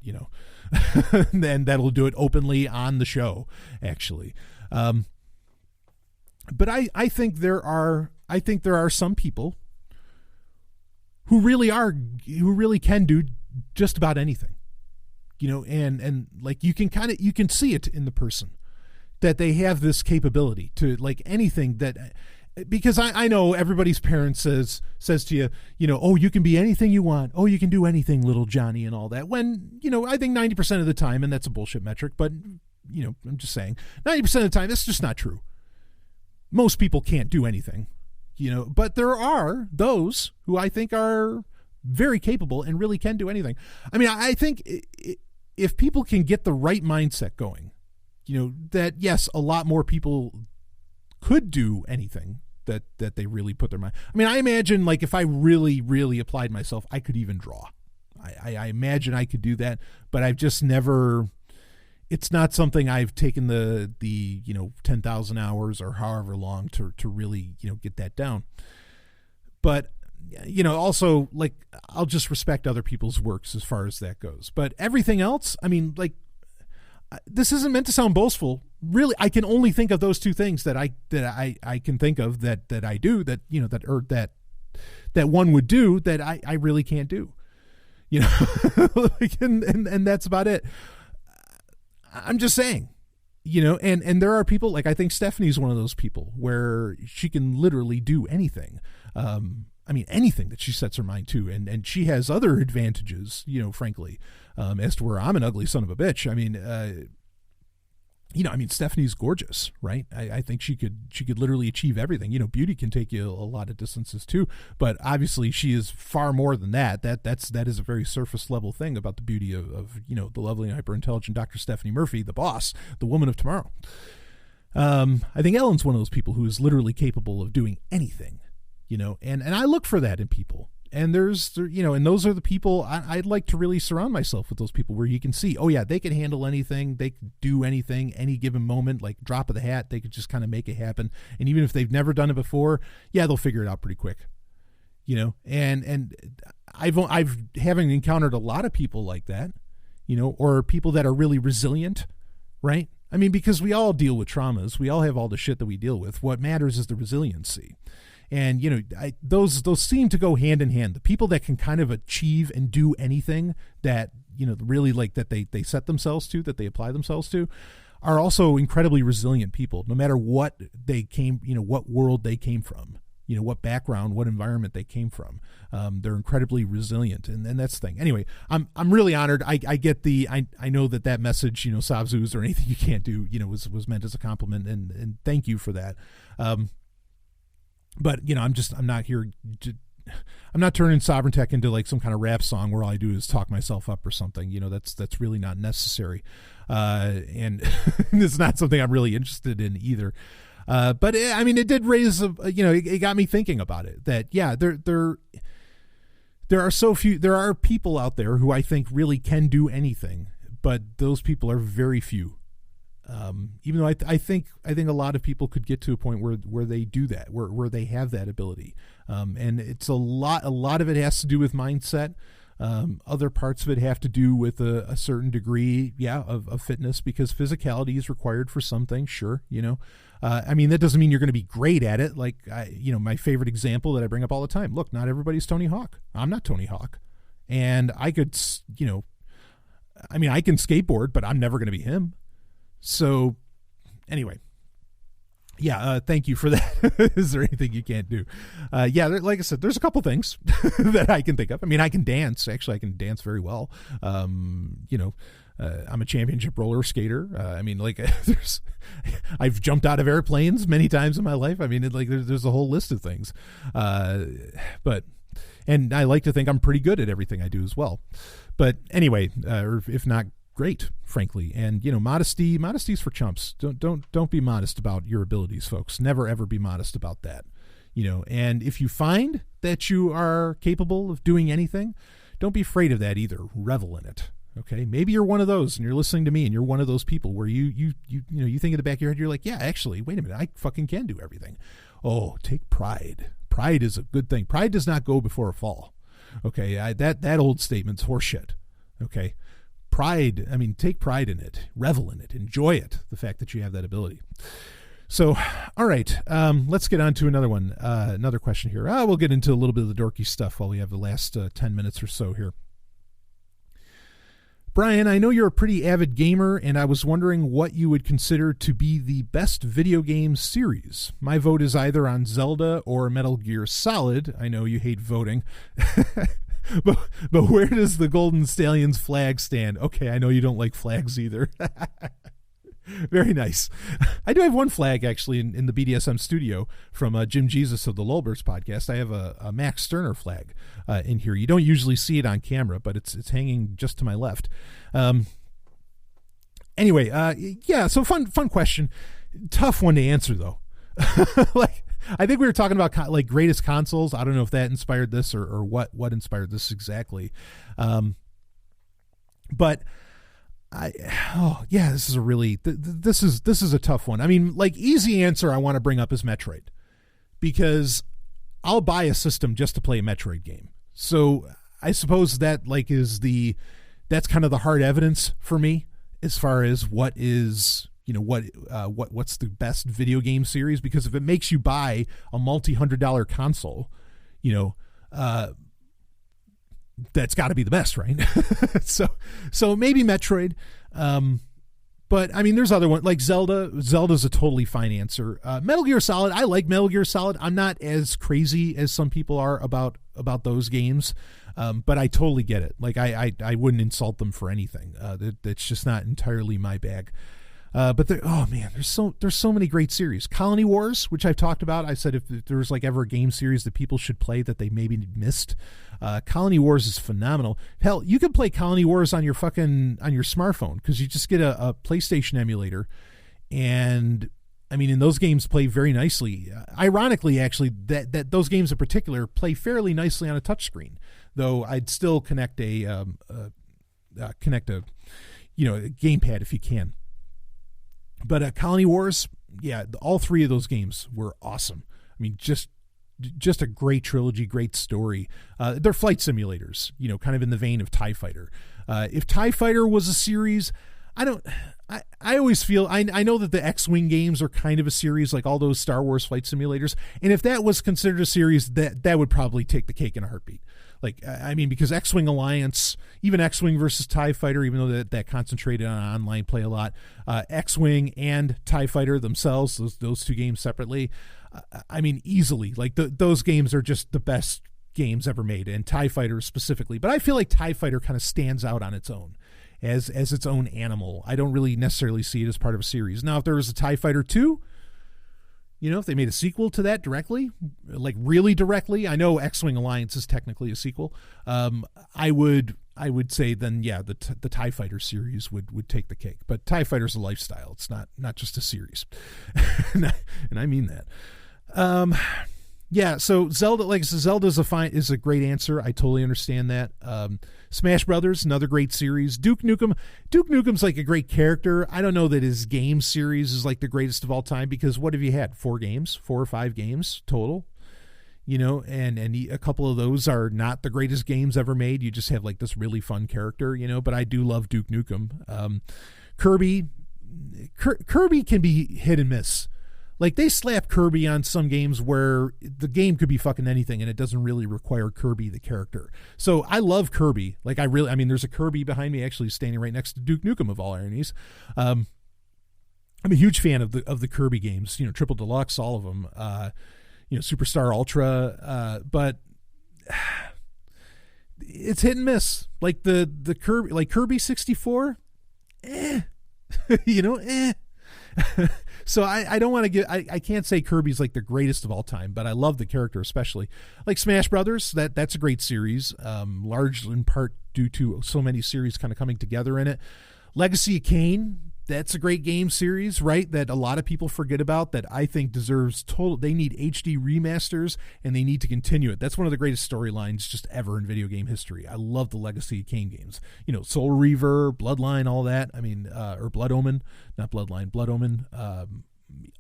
And that'll do it openly on the show, actually. But I think there are some people who really can do just about anything, and like you can see it in the person that they have this capability to like anything that, because I know everybody's parent says to you, oh, you can be anything you want. Oh, you can do anything, little Johnny, and all that. When, I think 90% of the time, and that's a bullshit metric, but I'm just saying 90% of the time, that's just not true. Most people can't do anything, but there are those who I think are very capable and really can do anything. I mean, I think if people can get the right mindset going, that yes, a lot more people could do anything that they really put their mind. I mean, I imagine like if I really, really applied myself, I could even draw. I imagine I could do that, but I've just never. It's not something I've taken the 10,000 hours or however long to really, get that down. But, also like I'll just respect other people's works as far as that goes. But everything else, I mean, like this isn't meant to sound boastful. Really, I can only think of those two things that I can think of that I do that, that one would do that I really can't do, and that's about it. I'm just saying, and there are people like, I think Stephanie's one of those people where she can literally do anything. I mean, anything that she sets her mind to, and she has other advantages, frankly, as to where I'm an ugly son of a bitch. I mean, Stephanie's gorgeous, right? I think she could literally achieve everything. Beauty can take you a lot of distances too, but obviously she is far more than that. That is a very surface level thing about the beauty of the lovely and hyper intelligent Dr. Stephanie Murphy, the boss, the woman of tomorrow. I think Ellen's one of those people who is literally capable of doing anything, and I look for that in people. And and those are the people I'd like to really surround myself with, those people where you can see, oh yeah, they can handle anything. They can do anything, any given moment, like drop of the hat, they could just kind of make it happen. And even if they've never done it before, yeah, they'll figure it out pretty quick, and I've having encountered a lot of people like that, or people that are really resilient, right? I mean, because we all deal with traumas. We all have all the shit that we deal with. What matters is the resiliency. And, those seem to go hand in hand. The people that can kind of achieve and do anything that, really like that they set themselves to, that they apply themselves to, are also incredibly resilient people, no matter what they came, what world they came from, what background, what environment they came from. They're incredibly resilient. And that's the thing. Anyway, I'm really honored. I get I know that message, Savzus or anything you can't do, was meant as a compliment, and thank you for that. But, I'm not here I'm not turning Sovereign Tech into like some kind of rap song where all I do is talk myself up or something. That's really not necessary. And it's not something I'm really interested in either. But it did raise, it got me thinking about it, that, yeah, there are people out there who I think really can do anything, but those people are very few. Even though I think a lot of people could get to a point where they do that, where they have that ability. And it's a lot of it has to do with mindset. Other parts of it have to do with a certain degree, of fitness, because physicality is required for some things. Sure. That doesn't mean you're going to be great at it. Like, my favorite example that I bring up all the time, look, not everybody's Tony Hawk. I'm not Tony Hawk, and I could, I can skateboard, but I'm never going to be him. So anyway, thank you for that. Is there anything you can't do? Like I said, there's a couple things that I can think of. I can dance. Actually, I can dance very well. I'm a championship roller skater. I've jumped out of airplanes many times in my life. There's a whole list of things. And I like to think I'm pretty good at everything I do as well. But anyway, or if not great, frankly. And modesty's for chumps. Don't be modest about your abilities, folks. Never ever be modest about that. And if you find that you are capable of doing anything, don't be afraid of that either. Revel in it. Okay, maybe you're one of those, and you're listening to me, and you're one of those people where you think in the back of your head, you're like, yeah, actually, wait a minute, I fucking can do everything. Oh, take pride. Pride is a good thing. Pride does not go before a fall. Okay, that old statement's horseshit. Okay, pride. I mean, take pride in it, revel in it, enjoy it. The fact that you have that ability. So, all right, let's get on to another one. Another question here. We'll get into a little bit of the dorky stuff while we have the last 10 minutes or so here. Brian, I know you're a pretty avid gamer, and I was wondering what you would consider to be the best video game series. My vote is either on Zelda or Metal Gear Solid. I know you hate voting. but where does the Golden Stallion's flag stand? Okay, I know you don't like flags either. Very nice. I do have one flag, actually, in the BDSM studio from Jim Jesus of the Lulberts podcast. I have a Max Sterner flag in here. You don't usually see it on camera, but it's hanging just to my left. Anyway, so fun question. Tough one to answer, though. I think we were talking about greatest consoles. I don't know if that inspired this or what inspired this exactly. But this is a really this is a tough one. I mean, easy answer I want to bring up is Metroid, because I'll buy a system just to play a Metroid game. So I suppose that that's kind of the hard evidence for me as far as what is what's the best video game series, because if it makes you buy a $multi-$100 console, that's got to be the best, right? so maybe Metroid. But I mean, there's other ones like Zelda. Zelda's a totally fine answer. Metal Gear Solid. I like Metal Gear Solid. I'm not as crazy as some people are about those games. But I totally get it. I wouldn't insult them for anything. That's just not entirely my bag. But there's so many great series. Colony Wars, which I've talked about. I said if there was ever a game series that people should play that they maybe missed, Colony Wars is phenomenal. Hell, you can play Colony Wars on your smartphone, because you just get a PlayStation emulator, and I mean, and those games play very nicely. Ironically, actually, that those games in particular play fairly nicely on a touchscreen, though I'd still connect a gamepad if you can. But Colony Wars, all three of those games were awesome. I mean, just a great trilogy, great story. They're flight simulators, kind of in the vein of TIE Fighter. If TIE Fighter was a series, I always feel, I know that the X-Wing games are kind of a series, like all those Star Wars flight simulators. And if that was considered a series, that would probably take the cake in a heartbeat. Because X-Wing Alliance, even X-Wing versus TIE Fighter, even though that concentrated on online play a lot, X-Wing and TIE Fighter themselves, those two games separately, easily. Those games are just the best games ever made, and TIE Fighter specifically. But I feel like TIE Fighter kind of stands out on its own as its own animal. I don't really necessarily see it as part of a series. Now, if there was a TIE Fighter 2, if they made a sequel to that directly, really directly, I know X-Wing Alliance is technically a sequel. I would say then, the TIE Fighter series would take the cake. But TIE Fighter's a lifestyle. It's not just a series. and I mean that. So Zelda, is a great answer. I totally understand that. Smash Brothers, another great series. Duke Nukem's a great character. I don't know that his game series is the greatest of all time, because what have you had? 4 or 5 games total, and a couple of those are not the greatest games ever made. You just have this really fun character, but I do love Duke Nukem. Kirby can be hit and miss. They slap Kirby on some games where the game could be fucking anything, and it doesn't really require Kirby, the character. So I love Kirby. There's a Kirby behind me actually standing right next to Duke Nukem, of all ironies. I'm a huge fan of the Kirby games, Triple Deluxe, all of them, Superstar Ultra, but it's hit and miss. The Kirby, Kirby 64, So I don't want to I can't say Kirby's the greatest of all time, but I love the character especially. Smash Brothers, that's a great series, largely in part due to so many series kind of coming together in it. Legacy of Kain, that's a great game series, right? That a lot of people forget about, that I think deserves they need HD remasters, and they need to continue it. That's one of the greatest storylines just ever in video game history. I love the Legacy of Kain games. Soul Reaver, Bloodline, all that. I mean, or Blood Omen, not Bloodline, Blood Omen.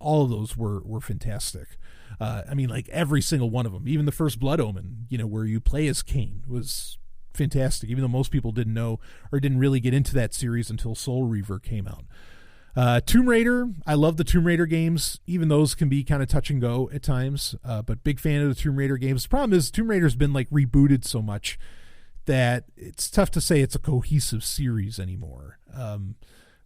All of those were fantastic. I mean, like every single one of them, even the first Blood Omen, where you play as Kain, was fantastic, even though most people didn't know or didn't really get into that series until Soul Reaver came out. Tomb Raider, I love the Tomb Raider games, even those can be kind of touch and go at times, but big fan of the Tomb Raider games. The problem is Tomb Raider's been like rebooted so much that it's tough to say it's a cohesive series anymore.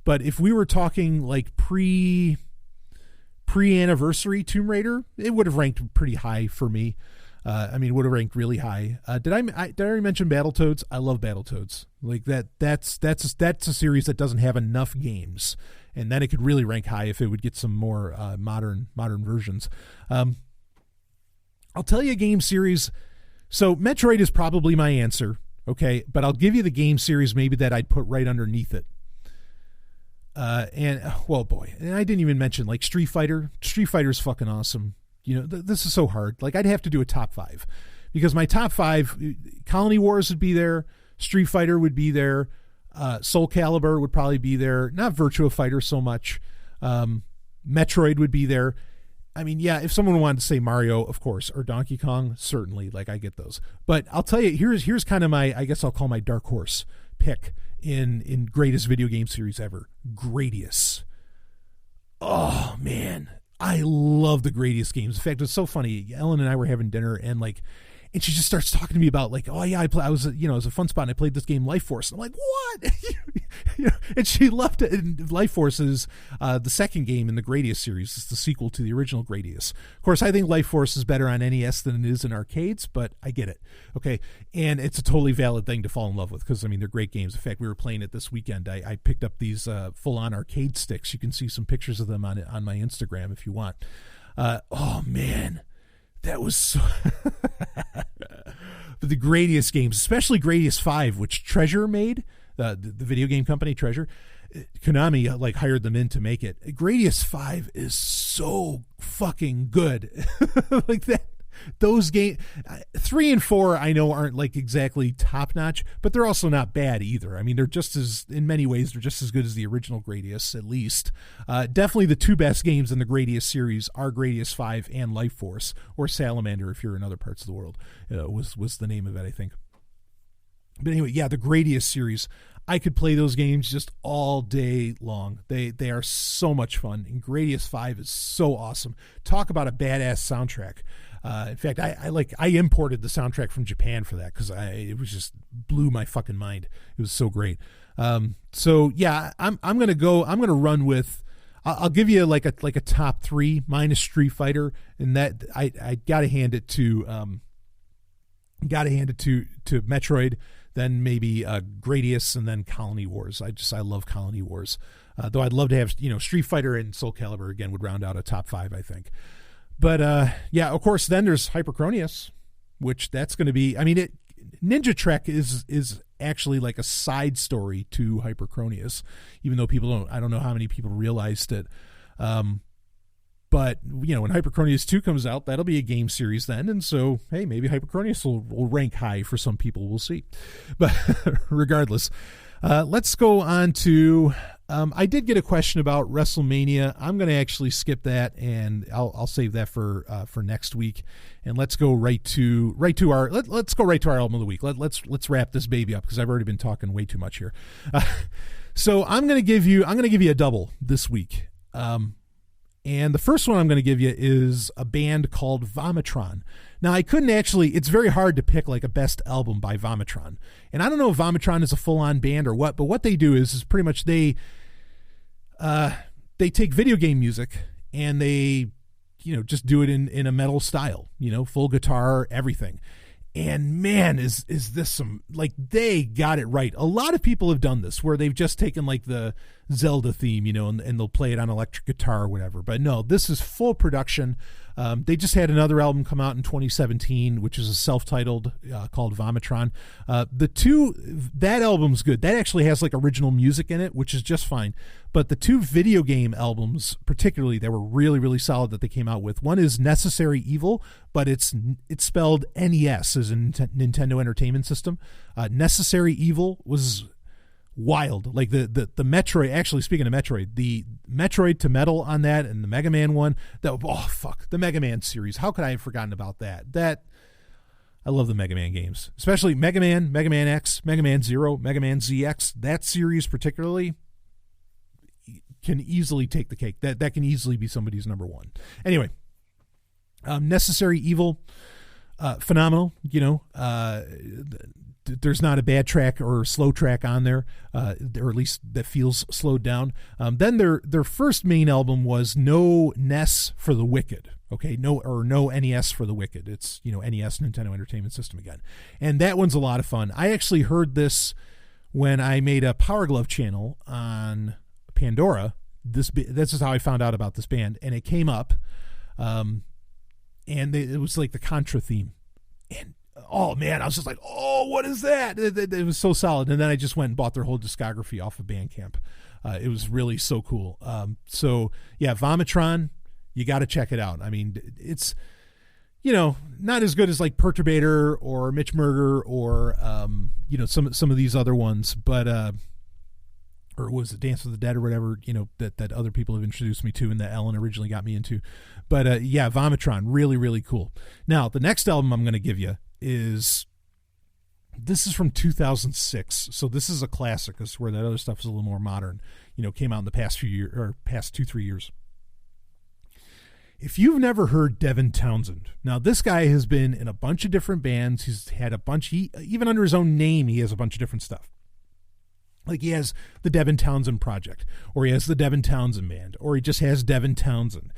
But if we were talking like pre-anniversary Tomb Raider, it would have ranked pretty high for me. Would have ranked really high. Did I already mention Battletoads? I love Battletoads. Like that's a series that doesn't have enough games, and then it could really rank high if it would get some more modern versions. I'll tell you a game series. So Metroid is probably my answer, okay? But I'll give you the game series maybe that I'd put right underneath it. And I didn't even mention like Street Fighter. Street Fighter's fucking awesome. This is so hard. Like I'd have to do a top 5, because my top 5, Colony Wars would be there, Street Fighter would be there, Soul Calibur would probably be there, not Virtua Fighter so much, Metroid would be there. I mean, yeah, if someone wanted to say Mario, of course, or Donkey Kong, certainly, like I get those. But I'll tell you, here's kind of my, I guess I'll call my dark horse pick in greatest video game series ever, Gradius. Oh man, I love the Gradius games. In fact, it's so funny. Ellen and I were having dinner, and she just starts talking to me about like, oh yeah, I was, it was a fun spot, and I played this game Life Force. And I'm like, what? And she loved it. And Life Force is the second game in the Gradius series. It's the sequel to the original Gradius. Of course, I think Life Force is better on NES than it is in arcades, but I get it. Okay, and it's a totally valid thing to fall in love with, because I mean they're great games. In fact, we were playing it this weekend. I picked up these full-on arcade sticks. You can see some pictures of them on my Instagram if you want. Oh man, that was so. But the Gradius games, especially Gradius 5, which Treasure made, the video game company Treasure, Konami hired them in to make it. Gradius 5 is so fucking good. Like that. Those games 3 and 4 I know aren't exactly top notch, but they're also not bad either. I mean, they're just as, in many ways, they're just as good as the original Gradius, at least. Definitely the two best games in the Gradius series are Gradius 5 and Life Force, or Salamander if you're in other parts of the world. Was the name of it, I think. But anyway, yeah, the Gradius series, I could play those games just all day long. They are so much fun, and Gradius 5 is so awesome. Talk about a badass soundtrack. In fact, I imported the soundtrack from Japan for that, because it was just blew my fucking mind. It was so great. So yeah, I'm gonna run with. I'll give you like a top 3 minus Street Fighter, and that I gotta hand it to Metroid, then maybe Gradius, and then Colony Wars. I love Colony Wars. Though I'd love to have Street Fighter and Soul Calibur again would round out a top 5, I think. But yeah, of course, then there's Hyperchronius, which that's going to be. I mean, Ninja Trek is actually like a side story to Hyperchronius, even though people don't. I don't know how many people realized it. But when Hyperchronius 2 comes out, that'll be a game series then, and so hey, maybe Hyperchronius will rank high for some people. We'll see. But regardless, let's go on to. I did get a question about WrestleMania. I'm going to actually skip that, and I'll save that for next week. And let's go right to our let's go right to our album of the week. Let's wrap this baby up, because I've already been talking way too much here. So I'm going to give you a double this week. And the first one I'm going to give you is a band called Vomitron. Now, I couldn't actually, it's very hard to pick like a best album by Vomitron. And I don't know if Vomitron is a full-on band or what, but what they do is pretty much they take video game music and they, just do it in a metal style, full guitar, everything. And man, is this some, they got it right. A lot of people have done this, where they've just taken the Zelda theme, and they'll play it on electric guitar or whatever. But no, this is full production. They just had another album come out in 2017, which is a self-titled called Vomitron. That album's good. That actually has like original music in it, which is just fine. But the two video game albums, particularly, that were really, really solid that they came out with. One is NESessary Evil, but it's spelled NES as in Nintendo Entertainment System. NESessary Evil was wild. Like the Metroid, actually speaking of Metroid, the Metroid to Metal on that and the Mega Man one, the Mega Man series. How could I have forgotten about that? I love the Mega Man games, especially Mega Man, Mega Man X, Mega Man Zero, Mega Man ZX. That series particularly can easily take the cake. That can easily be somebody's number one. Anyway, NESessary Evil, phenomenal. There's not a bad track or slow track on there, or at least that feels slowed down. Then their first main album was No NES for the Wicked. Okay, no NES for the Wicked. It's NES, Nintendo Entertainment System again, and that one's a lot of fun. I actually heard this when I made a Power Glove channel on Pandora. This is how I found out about this band, and it came up, and it was like the Contra theme, and oh man, I was just like, oh, what is that? It was so solid. And then I just went and bought their whole discography off of Bandcamp. It was really so cool. So yeah, Vomitron, you got to check it out. I mean, it's, not as good as like Perturbator or Mitch Murder or, some of these other ones, but, or was it Dance with the Dead or whatever, that other people have introduced me to and that Ellen originally got me into. But yeah, Vomitron, really, really cool. Now, the next album I'm going to give you is from 2006. So this is a classic. This is where that other stuff is a little more modern, came out in the past few years, or past 2-3 years. If you've never heard Devin Townsend, now this guy has been in a bunch of different bands. He's had even under his own name, he has a bunch of different stuff. Like he has the Devin Townsend Project, or he has the Devin Townsend Band, or he just has Devin Townsend.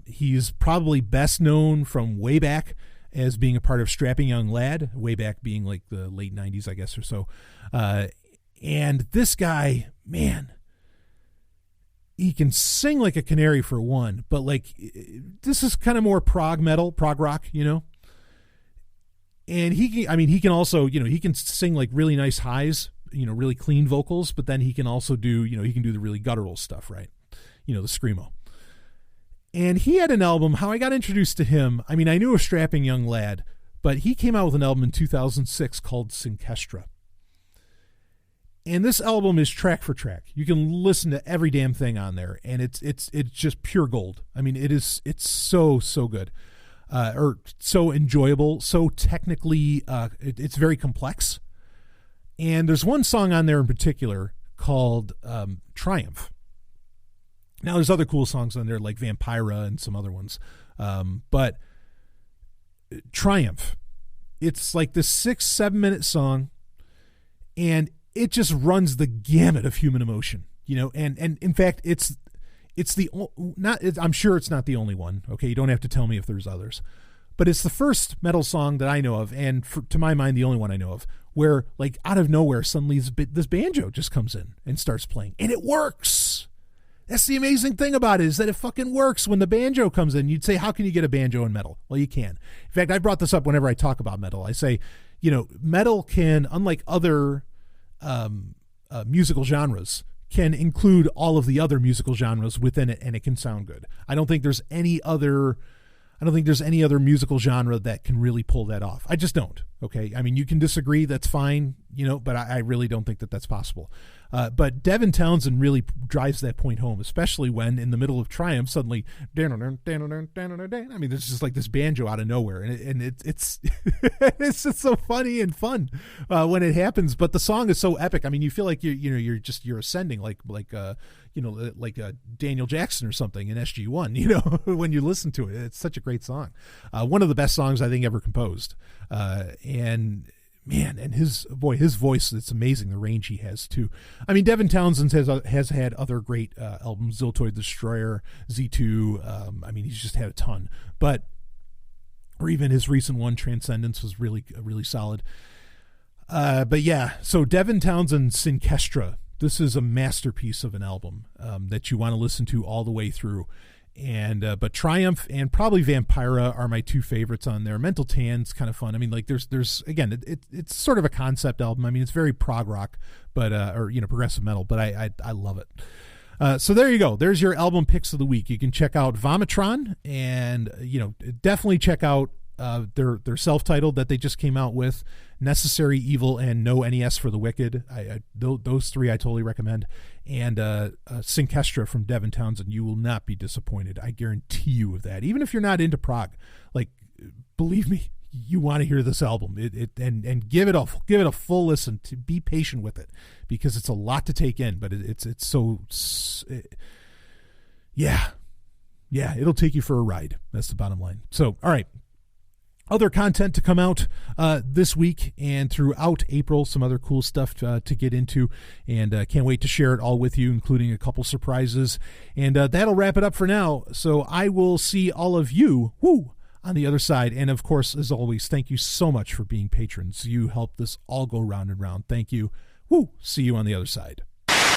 He's probably best known from way back as being a part of Strapping Young Lad, way back being like the late 90s, I guess, or so. And this guy, man, he can sing like a canary for one, but like this is kind of more prog rock, And he can also, he can sing like really nice highs, really clean vocals, but then he can also do, he can do the really guttural stuff, right? The screamo. And he had an album, how I got introduced to him, I knew a Strapping Young Lad, but he came out with an album in 2006 called Synchestra. And this album is track for track. You can listen to every damn thing on there, and it's just pure gold. It's so good. Or so enjoyable, so technically, it's very complex. And there's one song on there in particular called Triumph. Now, there's other cool songs on there like Vampira and some other ones. But Triumph, it's like this 6-7 minute song, and it just runs the gamut of human emotion, and in fact, I'm sure it's not the only one. Okay. You don't have to tell me if there's others, but it's the first metal song that I know of. And to my mind, the only one I know of where like out of nowhere, suddenly this banjo just comes in and starts playing, and it works. That's the amazing thing about it, is that it fucking works when the banjo comes in. You'd say, how can you get a banjo in metal? Well, you can. In fact, I brought this up whenever I talk about metal. I say, metal can, unlike other musical genres, can include all of the other musical genres within it, and it can sound good. I don't think there's any other musical genre that can really pull that off. I just don't. Okay. You can disagree. That's fine. But I really don't think that that's possible. But Devin Townsend really drives that point home, especially when in the middle of Triumph, suddenly, there's just like this banjo out of nowhere, and it's it's just so funny and fun when it happens. But the song is so epic. You feel like you're ascending like Daniel Jackson or something in SG-1. When you listen to it, it's such a great song. One of the best songs I think ever composed. And man, and his voice, it's amazing the range he has too. Devin Townsend has had other great albums, Ziltoid the Destroyer, Z2. He's just had a ton, or even his recent one, Transcendence, was really, really solid. But yeah, so Devin Townsend, Synchestra, this is a masterpiece of an album that you want to listen to all the way through. And but Triumph and probably Vampira are my two favorites on there. Mental Tan's kind of fun. I mean, like there's again, it's sort of a concept album. I mean, it's very prog rock, but or progressive metal, but I love it. So there you go. There's your album picks of the week. You can check out Vomitron, and definitely check out their self-titled that they just came out with, NESessary, Evil, and No NES for the Wicked. Those three I totally recommend. And Synchestra from Devin, Townsend. You will not be disappointed. I guarantee you of that. Even if you're not into prog, like, believe me, you want to hear this album. And give it a full listen. To be patient with it, because it's a lot to take in. But it's so it'll take you for a ride. That's the bottom line. So all right. Other content to come out this week and throughout April, some other cool stuff to get into, and can't wait to share it all with you, including a couple surprises. And that'll wrap it up for now. So I will see all of you on the other side. And of course, as always, thank you so much for being patrons. You help this all go round and round. Thank you. See you on the other side.